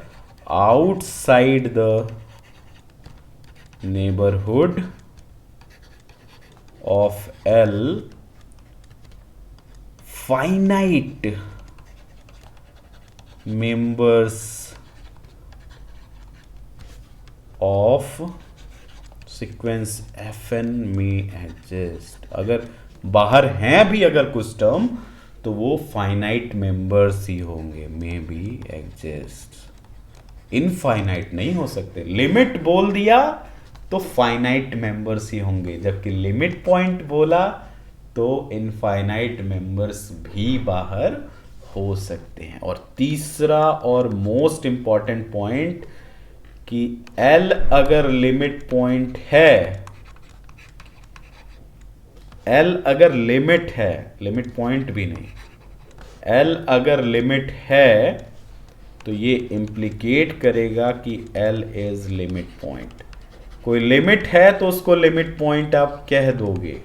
outside the neighbourhood of L, finite members of sequence fn में एग्जिस्ट। अगर बाहर हैं भी अगर कुछ टर्म तो वो फाइनाइट मेंबर्स ही होंगे, में बी एग्जिस्ट, इनफाइनाइट नहीं हो सकते। लिमिट बोल दिया तो फाइनाइट मेंबर्स ही होंगे, जबकि लिमिट पॉइंट बोला तो इनफाइनाइट मेंबर्स भी बाहर हो सकते हैं। और तीसरा और मोस्ट इंपॉर्टेंट पॉइंट कि L अगर लिमिट पॉइंट है, L अगर लिमिट है, लिमिट पॉइंट भी नहीं, L अगर लिमिट है तो ये इंप्लीकेट करेगा कि L इज लिमिट पॉइंट। कोई लिमिट है तो उसको लिमिट पॉइंट आप कह दोगे।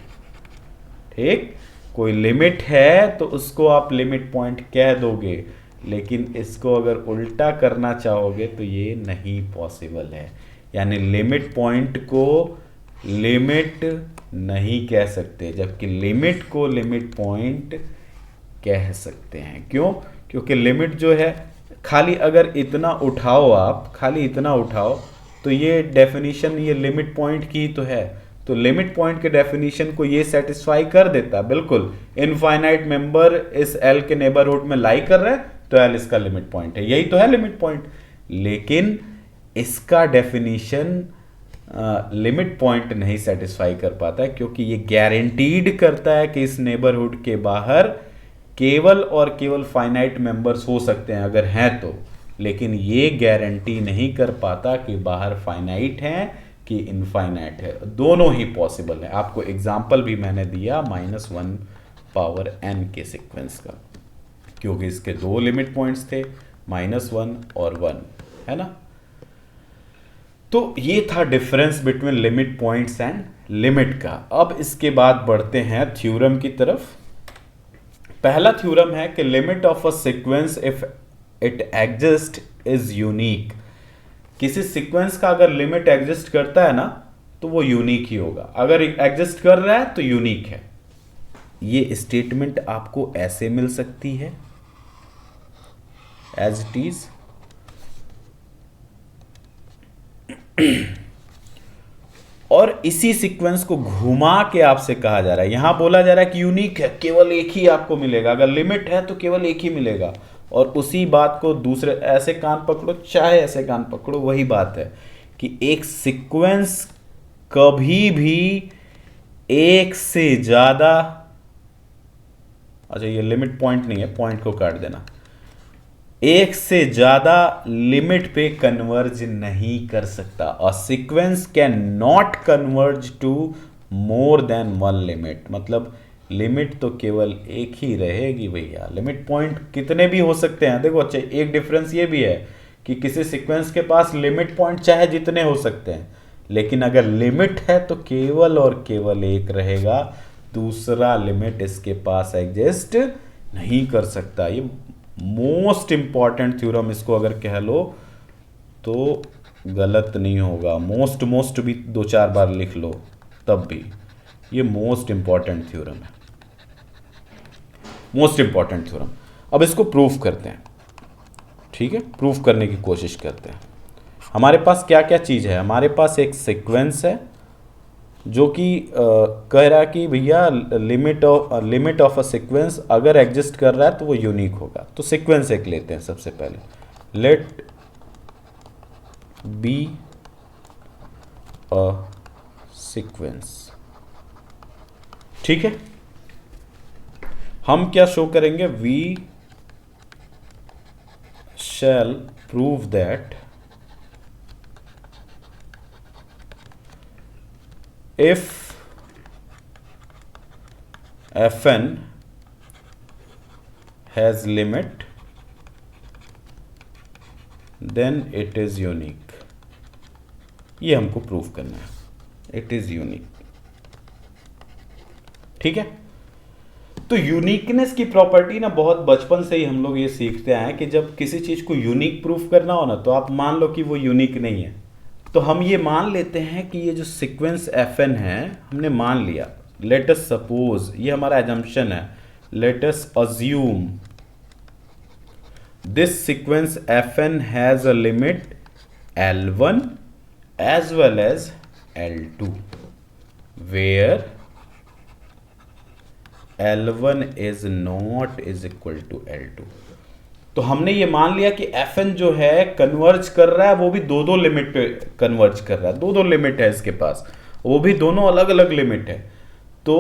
ठीक, कोई लिमिट है तो उसको आप लिमिट पॉइंट कह दोगे, लेकिन इसको अगर उल्टा करना चाहोगे तो ये नहीं पॉसिबल है। यानी लिमिट पॉइंट को लिमिट नहीं कह सकते, जबकि लिमिट को लिमिट पॉइंट कह सकते हैं। क्यों? क्योंकि लिमिट जो है, खाली अगर इतना उठाओ, आप खाली इतना उठाओ तो ये डेफिनेशन ये लिमिट पॉइंट की तो है, तो लिमिट पॉइंट के डेफिनेशन को ये सेटिस्फाई कर देता। बिल्कुल, इनफाइनाइट मेंबर इस L के नेबरहुड में लाई कर रहा है तो एल इसका लिमिट पॉइंट है, यही तो है लिमिट पॉइंट। लेकिन इसका डेफिनेशन लिमिट पॉइंट नहीं सेटिस्फाई कर पाता है, क्योंकि ये गारंटीड करता है कि इस नेबरहुड के बाहर केवल और केवल फाइनाइट मेंबर्स हो सकते हैं अगर हैं तो, लेकिन ये गारंटी नहीं कर पाता कि बाहर फाइनाइट हैं कि इनफाइनाइट है। दोनों ही पॉसिबल है। आपको एग्जाम्पल भी मैंने दिया -1 पावर n के सीक्वेंस का, क्योंकि इसके दो लिमिट पॉइंट्स थे, -1 और 1, है ना। तो ये था difference between limit points and limit का। अब इसके बाद बढ़ते हैं थ्योरम की तरफ। पहला थ्योरम है कि limit of a sequence if it exist is unique. किसी सीक्वेंस का अगर लिमिट एग्जिस्ट करता है ना तो वो यूनिक ही होगा, अगर एग्जिस्ट कर रहा है तो यूनिक है। ये स्टेटमेंट आपको ऐसे मिल सकती है एज इट इज, और इसी सीक्वेंस को घुमा के आपसे कहा जा रहा है, यहां बोला जा रहा है कि यूनिक है, केवल एक ही आपको मिलेगा, अगर लिमिट है तो केवल एक ही मिलेगा। और उसी बात को दूसरे, ऐसे कान पकड़ो चाहे ऐसे कान पकड़ो, वही बात है कि एक सीक्वेंस कभी भी एक से ज्यादा, अच्छा ये लिमिट पॉइंट नहीं है, पॉइंट को काट देना, एक से ज्यादा लिमिट पे कन्वर्ज नहीं कर सकता। और sequence cannot converge to more than one limit, मतलब लिमिट तो केवल एक ही रहेगी भैया। लिमिट पॉइंट कितने भी हो सकते हैं, देखो अच्छा एक डिफरेंस ये भी है कि किसी सीक्वेंस के पास लिमिट पॉइंट चाहे जितने हो सकते हैं, लेकिन अगर लिमिट है तो केवल और केवल एक रहेगा, दूसरा लिमिट इसके पास एग्जिस्ट नहीं कर सकता। ये मोस्ट इंपॉर्टेंट थ्योरम इसको अगर कह लो तो गलत नहीं होगा। मोस्ट भी 2-4 बार लिख लो तब भी, ये मोस्ट इंपॉर्टेंट थ्योरम है, मोस्ट इंपॉर्टेंट थ्योरम। अब इसको प्रूफ करते हैं, ठीक है, प्रूफ करने की कोशिश करते हैं। हमारे पास क्या क्या चीज़ है, हमारे पास एक सीक्वेंस है जो कि कह रहा है कि भैया लिमिट ऑफ अ सीक्वेंस अगर एग्जिस्ट कर रहा है तो वो यूनिक होगा। तो सीक्वेंस एक लेते हैं सबसे पहले, लेट बी अ सीक्वेंस, ठीक है। हम क्या शो करेंगे, we shall prove that if fn has limit then it is unique। ये हमको प्रूव करना है, इट इज यूनिक, ठीक है। तो यूनिकनेस की प्रॉपर्टी ना बहुत बचपन से ही हम लोग ये सीखते आए कि जब किसी चीज को यूनिक प्रूफ करना हो ना तो आप मान लो कि वो यूनिक नहीं है। तो हम ये मान लेते हैं कि ये जो सीक्वेंस fn है हमने मान लिया, लेट अस सपोज, ये हमारा एजम्पशन है, let us assume this sequence fn has a limit L1 as well as L2 where L1 is not is equal to L2। तो हमने ये मान लिया कि fn जो है कन्वर्ज कर रहा है, वो भी दो लिमिट पे कन्वर्ज कर रहा है, दो लिमिट है इसके पास, वो भी दोनों अलग अलग लिमिट है। तो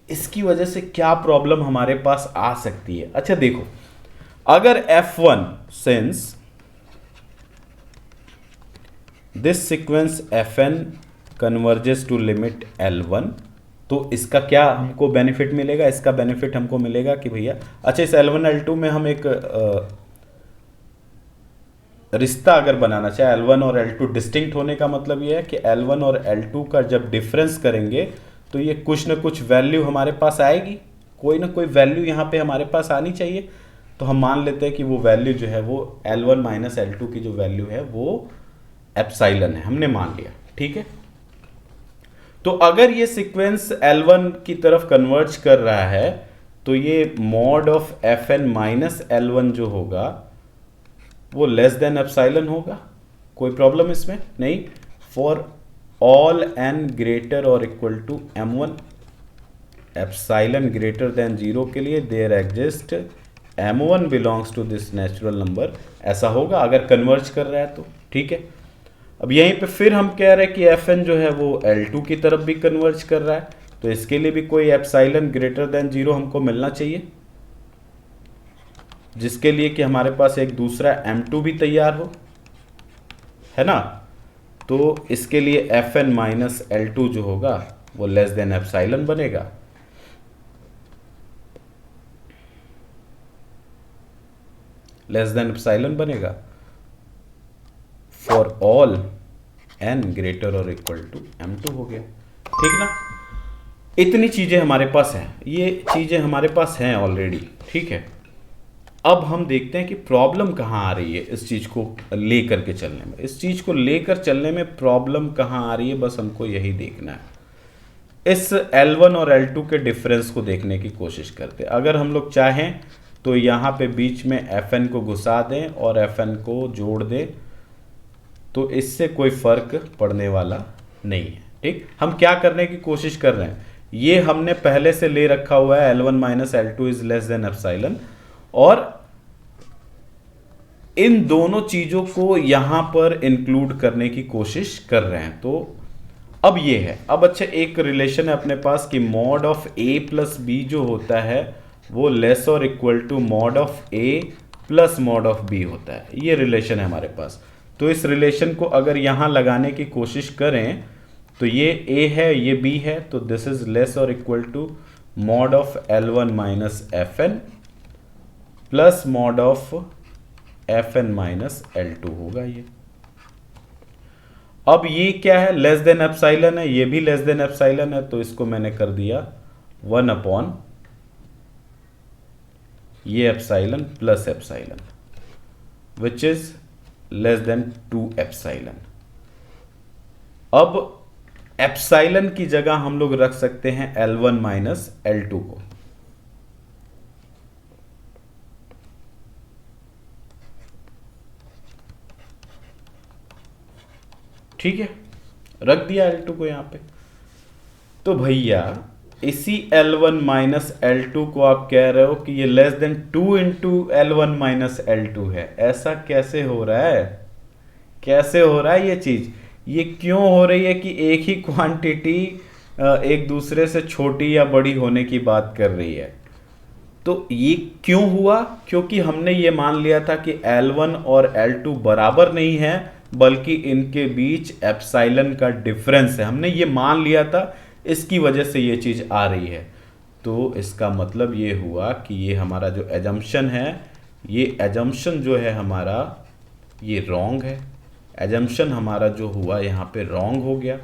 इसकी वजह से क्या प्रॉब्लम हमारे पास आ सकती है, अच्छा देखो, अगर f1 since this sequence fn converges to limit L1, तो इसका क्या हमको बेनिफिट मिलेगा, इसका बेनिफिट हमको मिलेगा कि भैया अच्छा इस L1 L2 में हम एक रिश्ता अगर बनाना चाहे, L1 और L2 डिस्टिंक्ट होने का मतलब ये है कि L1 और L2 का जब डिफरेंस करेंगे तो ये कुछ ना कुछ वैल्यू हमारे पास आएगी, कोई ना कोई वैल्यू यहाँ पे हमारे पास आनी चाहिए। तो हम मान लेते हैं कि वो वैल्यू जो है वो L1 माइनस L2 की जो वैल्यू है वो एप्सिलॉन है, हमने मान लिया, ठीक है। तो अगर ये सीक्वेंस L1 की तरफ कन्वर्ज कर रहा है तो ये mod of fn minus L1 जो होगा वो लेस देन एप्सिलॉन होगा, कोई प्रॉब्लम इसमें नहीं। फॉर ऑल n ग्रेटर और equal to m1, epsilon greater than 0 के लिए there exist m1 belongs to this natural number, ऐसा होगा अगर कन्वर्ज कर रहा है तो। ठीक है, अब यहीं पे फिर हम कह रहे हैं कि fn जो है वो L2 की तरफ भी कन्वर्ज कर रहा है, तो इसके लिए भी कोई एप्सिलॉन ग्रेटर देन 0 हमको मिलना चाहिए, जिसके लिए कि हमारे पास एक दूसरा m2 भी तैयार हो, है ना। तो इसके लिए fn माइनस L2 जो होगा वो लेस देन एप्सिलॉन बनेगा। लेस देन एप्सिलॉन बनेगा फॉर ऑल n ग्रेटर और इक्वल टू m2 हो गया। ठीक ना, इतनी चीजें हमारे पास हैं, ये चीजें हमारे पास हैं ऑलरेडी। ठीक है, अब हम देखते हैं कि प्रॉब्लम कहाँ आ रही है इस चीज को लेकर के चलने में। इस चीज को लेकर चलने में प्रॉब्लम कहाँ आ रही है, बस हमको यही देखना है। इस L1 और L2 के डिफरेंस को देखने की कोशिश करते हैं। अगर हम लोग चाहें तो यहाँ पे बीच में Fn को घुसा दें और Fn को जोड़ दें, तो इससे कोई फर्क पड़ने वाला नहीं है। ठीक, हम क्या करने की कोशिश कर रहे हैं, ये हमने पहले से ले रखा हुआ है L1 minus L2 is less than epsilon, और इन दोनों चीजों को यहां पर इंक्लूड करने की कोशिश कर रहे हैं। तो अब ये है, अब अच्छा एक रिलेशन है अपने पास कि mod of a plus B जो होता है वो लेस और equal to mod of a plus mod of b होता है। ये रिलेशन है हमारे पास। तो इस रिलेशन को अगर यहां लगाने की कोशिश करें तो ये a है, ये b है, तो दिस इज लेस और equal to mod of L1 minus Fn plus mod of Fn minus L2 होगा ये। अब ये क्या है, लेस देन एप्सिलॉन है, ये भी लेस देन एप्सिलॉन है, तो इसको मैंने कर दिया 1 अपॉन ये epsilon plus epsilon which is less then 2 epsilon. अब एप्सिलॉन की जगह हम लोग रख सकते हैं L1 माइनस L2 को। ठीक है, रख दिया L2 को यहां पे। तो भैया इसी L1 माइनस L2 को आप कह रहे हो कि ये less than 2 into L1 minus L2 है। ऐसा कैसे हो रहा है, कैसे हो रहा है ये चीज, ये क्यों हो रही है कि एक ही क्वांटिटी एक दूसरे से छोटी या बड़ी होने की बात कर रही है। तो ये क्यों हुआ, क्योंकि हमने ये मान लिया था कि L1 और L2 बराबर नहीं है, बल्कि इनके बीच एप्सिलॉन का डिफरेंस है। हमने ये मान लिया था, इसकी वजह से ये चीज आ रही है। तो इसका मतलब ये हुआ कि ये हमारा जो एजम्पशन है, ये एजम्पशन जो है हमारा ये रॉन्ग है। एजम्पशन हमारा जो हुआ यहाँ पे रॉन्ग हो गया।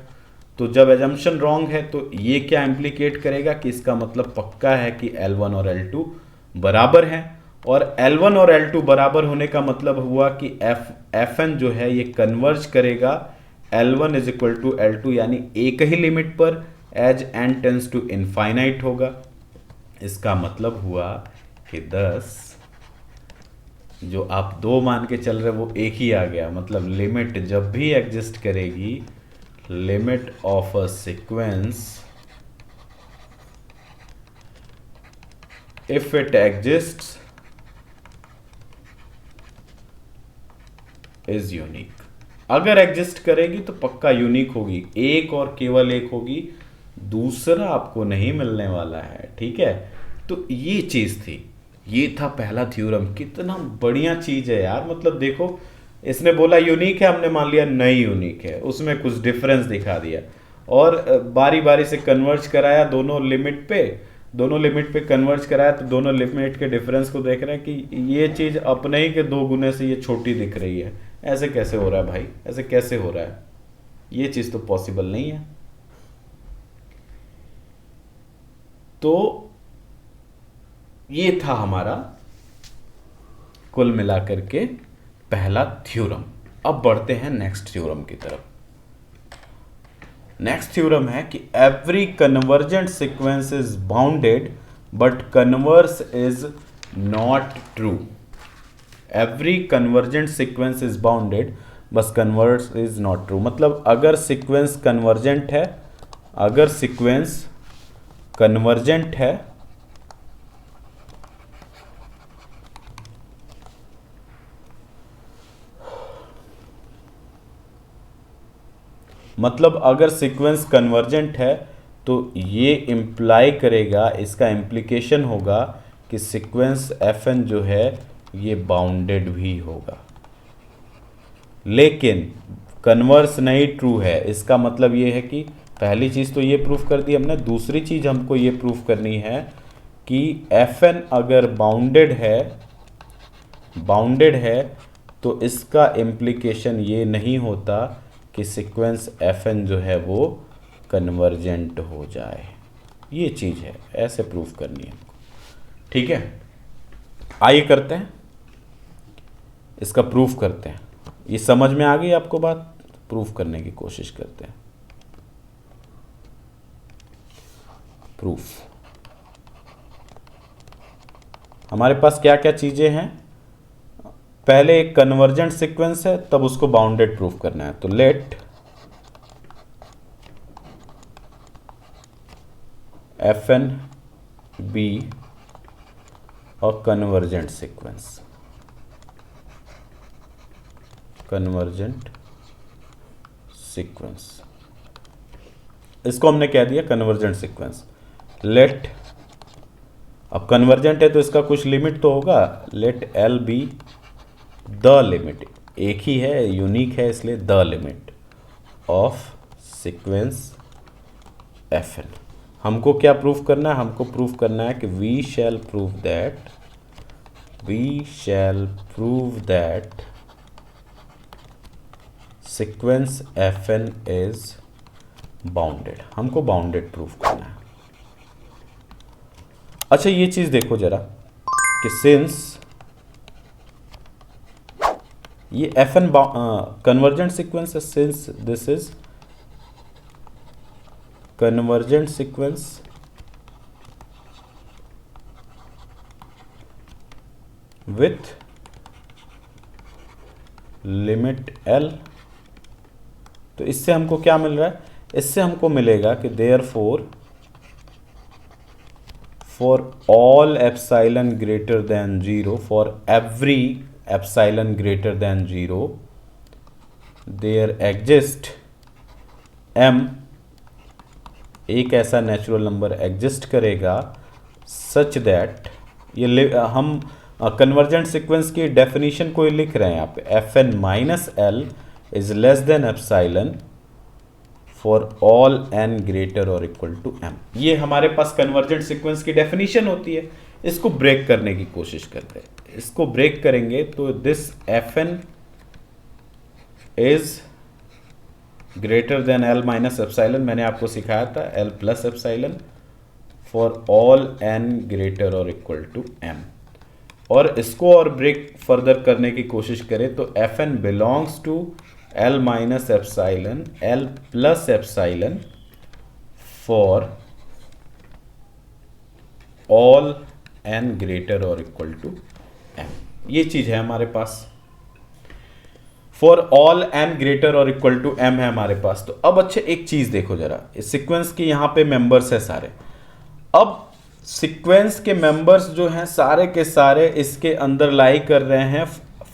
तो जब एजम्पशन रॉन्ग है तो ये क्या इम्प्लीकेट करेगा कि इसका मतलब पक्का है कि L1 और L2 बराबर हैं, और L1 और L2 बराबर होने का मतलब हुआ कि Fn जो है ये कन्वर्ज करेगा L1 is equal to L2, यानी एक ही लिमिट पर as n tends to infinite होगा। इसका मतलब हुआ कि 10 जो आप 2 मान के चल रहे वो एक ही आ गया। मतलब लिमिट जब भी एग्जिस्ट करेगी, limit of a sequence if it exists is unique. अगर एग्जिस्ट करेगी तो पक्का यूनिक होगी, एक और केवल एक होगी, दूसरा आपको नहीं मिलने वाला है। ठीक है, तो ये चीज थी, ये था पहला थ्योरम। कितना बढ़िया चीज है यार, मतलब देखो इसने बोला यूनिक है, हमने मान लिया नहीं यूनिक है, उसमें कुछ डिफरेंस दिखा दिया और बारी बारी से कन्वर्ज कराया दोनों लिमिट पे कन्वर्ज कराया, तो दोनों लिमिट के डिफरेंस को देख रहे हैं कि ये चीज अपने ही के 2 गुने से ये छोटी दिख रही है। ऐसे कैसे हो रहा है भाई, ऐसे कैसे हो रहा है, ये चीज तो पॉसिबल नहीं है। तो ये था हमारा कुल मिलाकर के पहला थ्योरम। अब बढ़ते हैं नेक्स्ट थ्योरम की तरफ। नेक्स्ट थ्योरम है कि every convergent sequence is bounded but converse is not true. Every convergent sequence is bounded बस कन्वर्स इज नॉट ट्रू। मतलब अगर सीक्वेंस कन्वर्जेंट है, अगर सीक्वेंस कन्वर्जेंट है मतलब अगर सीक्वेंस कन्वर्जेंट है तो ये इम्प्लाई करेगा, इसका इम्प्लीकेशन होगा कि सीक्वेंस fn जो है ये बाउंडेड भी होगा। लेकिन कन्वर्स नहीं ट्रू है, इसका मतलब ये है कि पहली चीज़ तो ये प्रूफ कर दी हमने, दूसरी चीज़ हमको ये प्रूफ करनी है कि fn अगर बाउंडेड है तो इसका इम्प्लीकेशन ये नहीं होता कि सीक्वेंस fn जो है वो कन्वर्जेंट हो जाए। ये चीज़ है, ऐसे प्रूफ करनी है हमको। ठीक है, आइए करते हैं, इसका प्रूफ करते हैं। ये समझ में आ गई आपको बात? प्रूफ करने की कोशिश करते हैं। प्रूफ, हमारे पास क्या क्या चीजें हैं? पहले एक कन्वर्जेंट सीक्वेंस है, तब उसको बाउंडेड प्रूफ करना है। तो let fn be a convergent sequence, convergent sequence, इसको हमने कह दिया कन्वर्जेंट सीक्वेंस। लेट, अब कन्वर्जेंट है तो इसका कुछ लिमिट तो होगा, let L be the limit, एक ही है, यूनिक है, इसलिए the limit of sequence fn। हमको क्या प्रूफ करना है? हमको प्रूफ करना है कि we shall prove that sequence fn is bounded. हमको बाउंडेड प्रूफ करना है। अच्छा, ये चीज देखो जरा कि सिंस ये fn कन्वर्जेंट सीक्वेंस है, since this is convergent sequence with limit l, तो इससे हमको क्या मिल रहा है? इससे हमको मिलेगा कि therefore for all epsilon greater than 0, for every epsilon greater than 0 there exist m, एक ऐसा नेचुरल नंबर एग्जिस्ट करेगा सच दैट, ये हम कन्वर्जेंट सीक्वेंस की डेफिनेशन को लिख रहे हैं यहाँ पे, fn minus L is less than epsilon for all n greater और इक्वल टू m। ये हमारे पास कन्वर्जेंट सीक्वेंस की डेफिनेशन होती है। इसको ब्रेक करने की कोशिश करते हैं। इसको ब्रेक करेंगे तो this fn is greater than l minus epsilon, मैंने आपको सिखाया था l plus epsilon for all n greater और इक्वल टू m। और इसको और ब्रेक फर्दर करने की कोशिश करें तो fn belongs to l minus epsilon l plus epsilon for all n greater और इक्वल टू m। ये चीज है हमारे पास, फॉर ऑल n ग्रेटर और इक्वल टू m है हमारे पास। तो अब अच्छे एक चीज देखो जरा, इस सीक्वेंस के यहां पे मेंबर्स है सारे। अब सीक्वेंस के मेंबर्स जो हैं सारे के सारे इसके अंदर लाई कर रहे हैं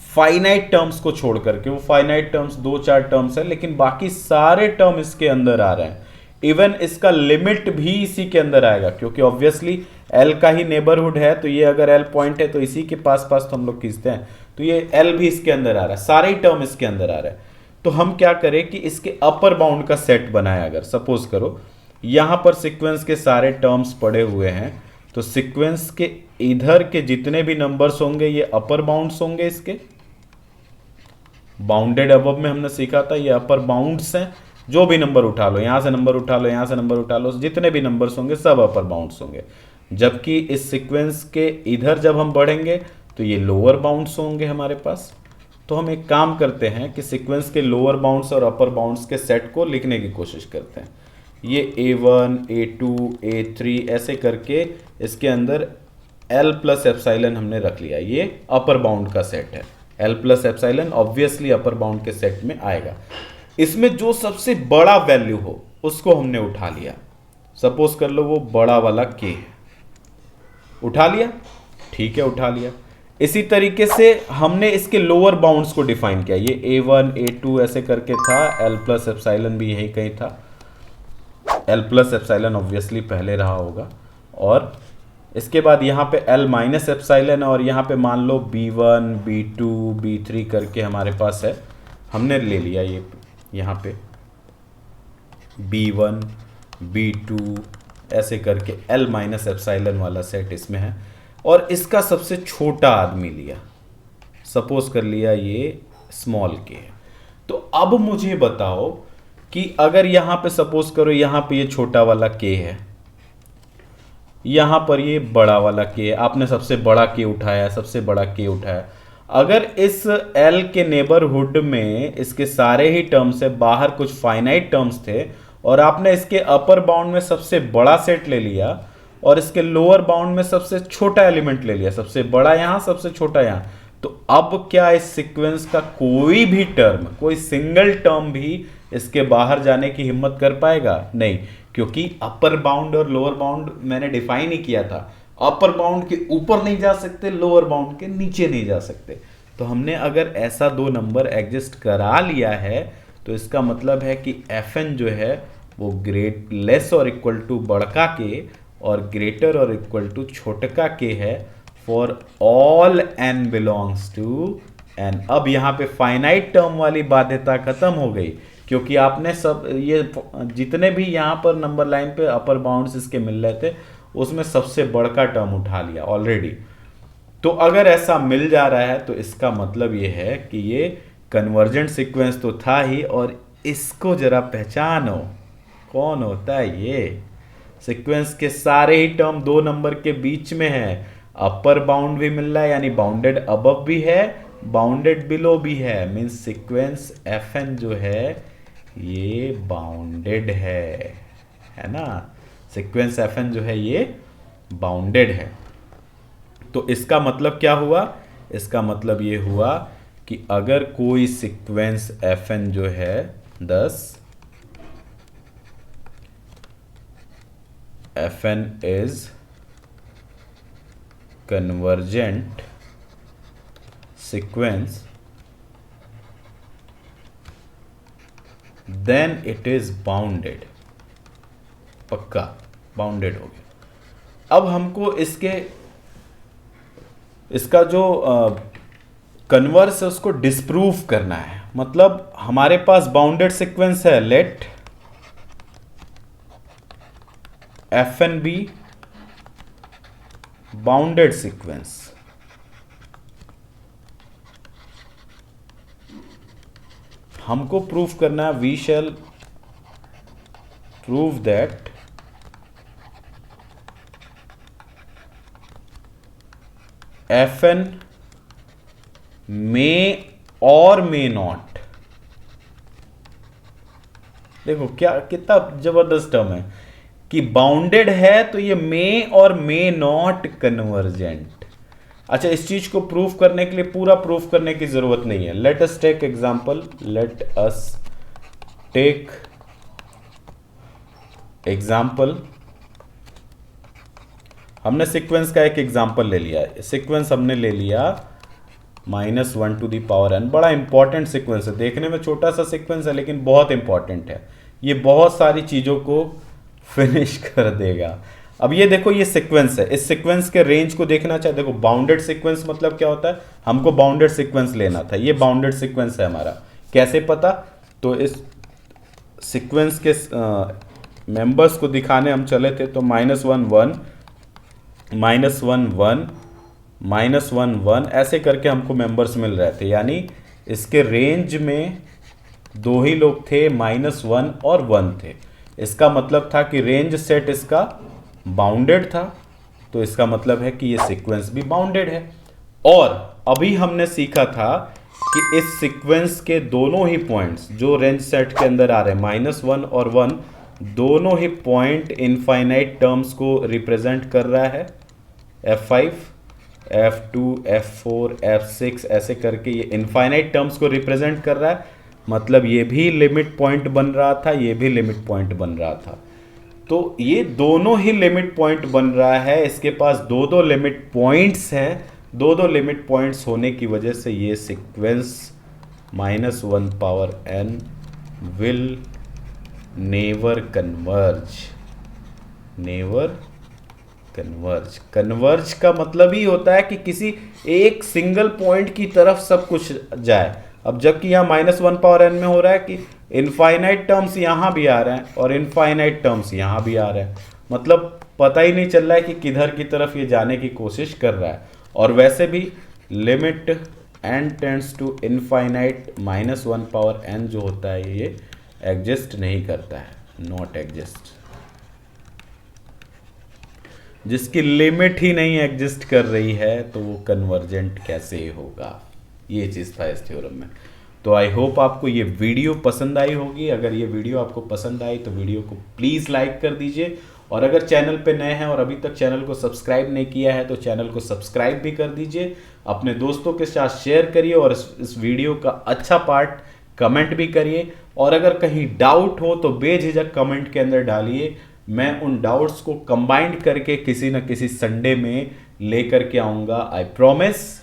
फाइनाइट टर्म्स को छोड़ करके। वो फाइनाइट टर्म्स 2-4 टर्म्स है, लेकिन बाकी सारे टर्म इसके अंदर आ रहे हैं। इवन इसका लिमिट भी इसी के अंदर आएगा, क्योंकि ऑब्वियसली L का ही नेबरहुड है, तो ये अगर L पॉइंट है तो इसी के पास पास तो हम लोग खींचते हैं, तो ये L भी इसके अंदर आ रहा है, सारे टर्म इसके अंदर आ रहे हैं। तो हम क्या करें कि इसके अपर बाउंड का सेट बनाए। अगर सपोज करो यहां पर सीक्वेंस के सारे टर्म्स पड़े हुए हैं, तो सीक्वेंस के इधर के जितने भी नंबर्स होंगे ये अपर बाउंड्स होंगे। इसके बाउंडेड अबव में हमने सीखा था ये अपर बाउंड्स हैं। जो भी नंबर उठा लो, यहां से नंबर उठा लो, यहां से नंबर उठा लो, जितने भी नंबर्स होंगे सब अपर बाउंड्स होंगे। जबकि इस सीक्वेंस के इधर जब हम बढ़ेंगे तो ये लोअर बाउंड्स होंगे हमारे पास। तो हम एक काम करते हैं कि सीक्वेंस के लोअर बाउंड्स और अपर बाउंड्स के सेट को लिखने की कोशिश करते हैं। ये A1, A2, A3 ऐसे करके इसके अंदर L प्लस एप्सिलॉन हमने रख लिया। ये अपर बाउंड का सेट है। L plus epsilon obviously upper bound के सेट में आएगा। इसमें जो सबसे बड़ा वैल्यू हो उसको हमने उठा लिया। सपोज कर लो वो बड़ा वाला K है, उठा लिया, ठीक है, उठा लिया। इसी तरीके से हमने इसके लोअर बाउंड्स को डिफाइन किया, ये a1 a2 ऐसे करके था, l प्लस एप्सिलॉन भी यही कहीं था, l प्लस एप्सिलॉन ऑब्वियसली पहले रहा होगा, और इसके बाद यहाँ पे l माइनस एप्सिलॉन, और यहाँ पे मान लो b1 b2 b3 करके हमारे पास है, हमने ले लिया ये यहाँ पे b1 b2 ऐसे करके l माइनस एप्सिलॉन वाला सेट इसमें है, और इसका सबसे छोटा आदमी लिया, सपोज कर लिया ये स्मॉल के है। तो अब मुझे बताओ कि अगर यहाँ पे सपोज करो यहाँ पे ये छोटा वाला के है, यहाँ पर ये बड़ा वाला के है, आपने सबसे बड़ा के उठाया, सबसे बड़ा के उठाया, अगर इस L के नेबरहुड में इसके सारे ही टर्म्स है, बाहर कुछ फाइनाइट टर्म्स थे, और आपने इसके अपर बाउंड में सबसे बड़ा सेट ले लिया और इसके लोअर बाउंड में सबसे छोटा एलिमेंट ले लिया, सबसे बड़ा यहाँ सबसे छोटा यहाँ, तो अब क्या इस सीक्वेंस का कोई भी टर्म, कोई सिंगल टर्म भी इसके बाहर जाने की हिम्मत कर पाएगा? नहीं, क्योंकि अपर बाउंड और लोअर बाउंड मैंने डिफाइन ही किया था, अपर बाउंड के ऊपर नहीं जा सकते, लोअर बाउंड के नीचे नहीं जा सकते। तो हमने अगर ऐसा दो नंबर एग्जिस्ट करा लिया है तो इसका मतलब है कि fn जो है वो ग्रेट लेस और इक्वल टू बड़का के और ग्रेटर और इक्वल टू छोटका के है for all n belongs to n। अब यहाँ पे फाइनाइट टर्म वाली बाध्यता खत्म हो गई, क्योंकि आपने सब ये जितने भी यहाँ पर नंबर लाइन पे अपर बाउंड्स इसके मिल रहे थे उसमें सबसे बड़का टर्म उठा लिया ऑलरेडी। तो अगर ऐसा मिल जा रहा है तो इसका मतलब ये है कि ये कन्वर्जेंट सीक्वेंस तो था ही, और इसको जरा पहचानो कौन होता है ये सीक्वेंस के सारे ही टर्म दो नंबर के बीच में है, अपर बाउंड भी मिल रहा है यानी बाउंडेड अबव भी है, बाउंडेड बिलो भी है, मींस सीक्वेंस fn जो है ये बाउंडेड है ना, सीक्वेंस fn जो है ये बाउंडेड है। तो इसका मतलब क्या हुआ? इसका मतलब ये हुआ कि अगर कोई सीक्वेंस fn जो है 10 fn is convergent sequence then it is bounded, पक्का बाउंडेड हो गया। अब हमको इसका जो कन्वर्स है उसको डिस्प्रूव करना है, मतलब हमारे पास बाउंडेड सीक्वेंस है, let fn be bounded sequence. हमको प्रूफ करना है, we shall prove that fn may और मे नॉट। देखो क्या कितना जबरदस्त टर्म है कि बाउंडेड है तो ये मे और मे नॉट कन्वर्जेंट। अच्छा, इस चीज को प्रूफ करने के लिए पूरा प्रूफ करने की जरूरत नहीं है। Let us take example, let us take example. हमने सीक्वेंस का एक एग्जांपल ले लिया, सीक्वेंस हमने ले लिया -1 टू द पावर n। बड़ा इंपॉर्टेंट सीक्वेंस है, देखने में छोटा सा सीक्वेंस है लेकिन बहुत इंपॉर्टेंट है, ये बहुत सारी चीजों को फिनिश कर देगा। अब ये देखो, ये सीक्वेंस है, इस सीक्वेंस के रेंज को देखना चाहिए। देखो बाउंडेड सीक्वेंस मतलब क्या होता है, हमको बाउंडेड सीक्वेंस लेना था, ये बाउंडेड सीक्वेंस है हमारा। कैसे पता? तो इस सीक्वेंस के मेंबर्स को दिखाने हम चले थे, तो -1 1 -1 1 -1 1 ऐसे करके हमको मेंबर्स मिल रहे थे, यानी इसके रेंज में दो ही लोग थे, -1 और 1 थे। इसका मतलब था कि रेंज सेट इसका बाउंडेड था, तो इसका मतलब है कि ये सीक्वेंस भी बाउंडेड है। और अभी हमने सीखा था कि इस सीक्वेंस के दोनों ही पॉइंट्स जो रेंज सेट के अंदर आ रहे हैं, -1 और 1, दोनों ही पॉइंट इनफाइनाइट टर्म्स को रिप्रेजेंट कर रहा है। f5 f2 f4 f6 ऐसे करके ये इनफाइनाइट टर्म्स को रिप्रेजेंट कर रहा है, मतलब ये भी लिमिट पॉइंट बन रहा था, ये भी लिमिट पॉइंट बन रहा था। तो ये दोनों ही लिमिट पॉइंट बन रहा है, इसके पास दो लिमिट पॉइंट्स हैं, दो दो लिमिट पॉइंट्स होने की वजह से ये sequence -1 power n will never converge. Converge का मतलब ही होता है कि किसी एक सिंगल पॉइंट की तरफ सब कुछ जाए। अब जबकि यहाँ -1 पावर n में हो रहा है कि इनफाइनाइट टर्म्स यहाँ भी आ रहे हैं और इनफाइनाइट टर्म्स यहाँ भी आ रहे हैं, मतलब पता ही नहीं चल रहा है कि किधर की तरफ ये जाने की कोशिश कर रहा है। और वैसे भी limit n tends to infinite -1 power n जो होता है ये एग्जिस्ट नहीं करता है, नॉट एग्जिस्ट। जिसकी लिमिट ही नहीं एग्जिस्ट कर रही है तो वो कन्वर्जेंट कैसे होगा, ये चीज़ था इस थ्योरम में। तो आई होप आपको ये वीडियो पसंद आई होगी। अगर ये वीडियो आपको पसंद आई तो वीडियो को प्लीज़ लाइक कर दीजिए, और अगर चैनल पे नए हैं और अभी तक चैनल को सब्सक्राइब नहीं किया है तो चैनल को सब्सक्राइब भी कर दीजिए, अपने दोस्तों के साथ शेयर करिए और इस वीडियो का अच्छा पार्ट कमेंट भी करिए। और अगर कहीं डाउट हो तो बेझिझक कमेंट के अंदर डालिए, मैं उन डाउट्स को कंबाइंड करके किसी न किसी संडे में लेकर के आऊँगा, आई प्रॉमिस।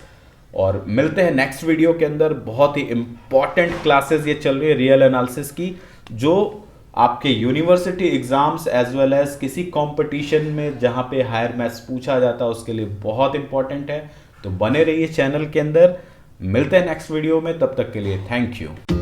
और मिलते हैं नेक्स्ट वीडियो के अंदर। बहुत ही इंपॉर्टेंट क्लासेस ये चल रही है रियल एनालिसिस की, जो आपके university exams as well as किसी कंपटीशन में जहां पे हायर मैथ्स पूछा जाता है उसके लिए बहुत इंपॉर्टेंट है। तो बने रहिए चैनल के अंदर, मिलते हैं नेक्स्ट वीडियो में, तब तक के लिए थैंक यू।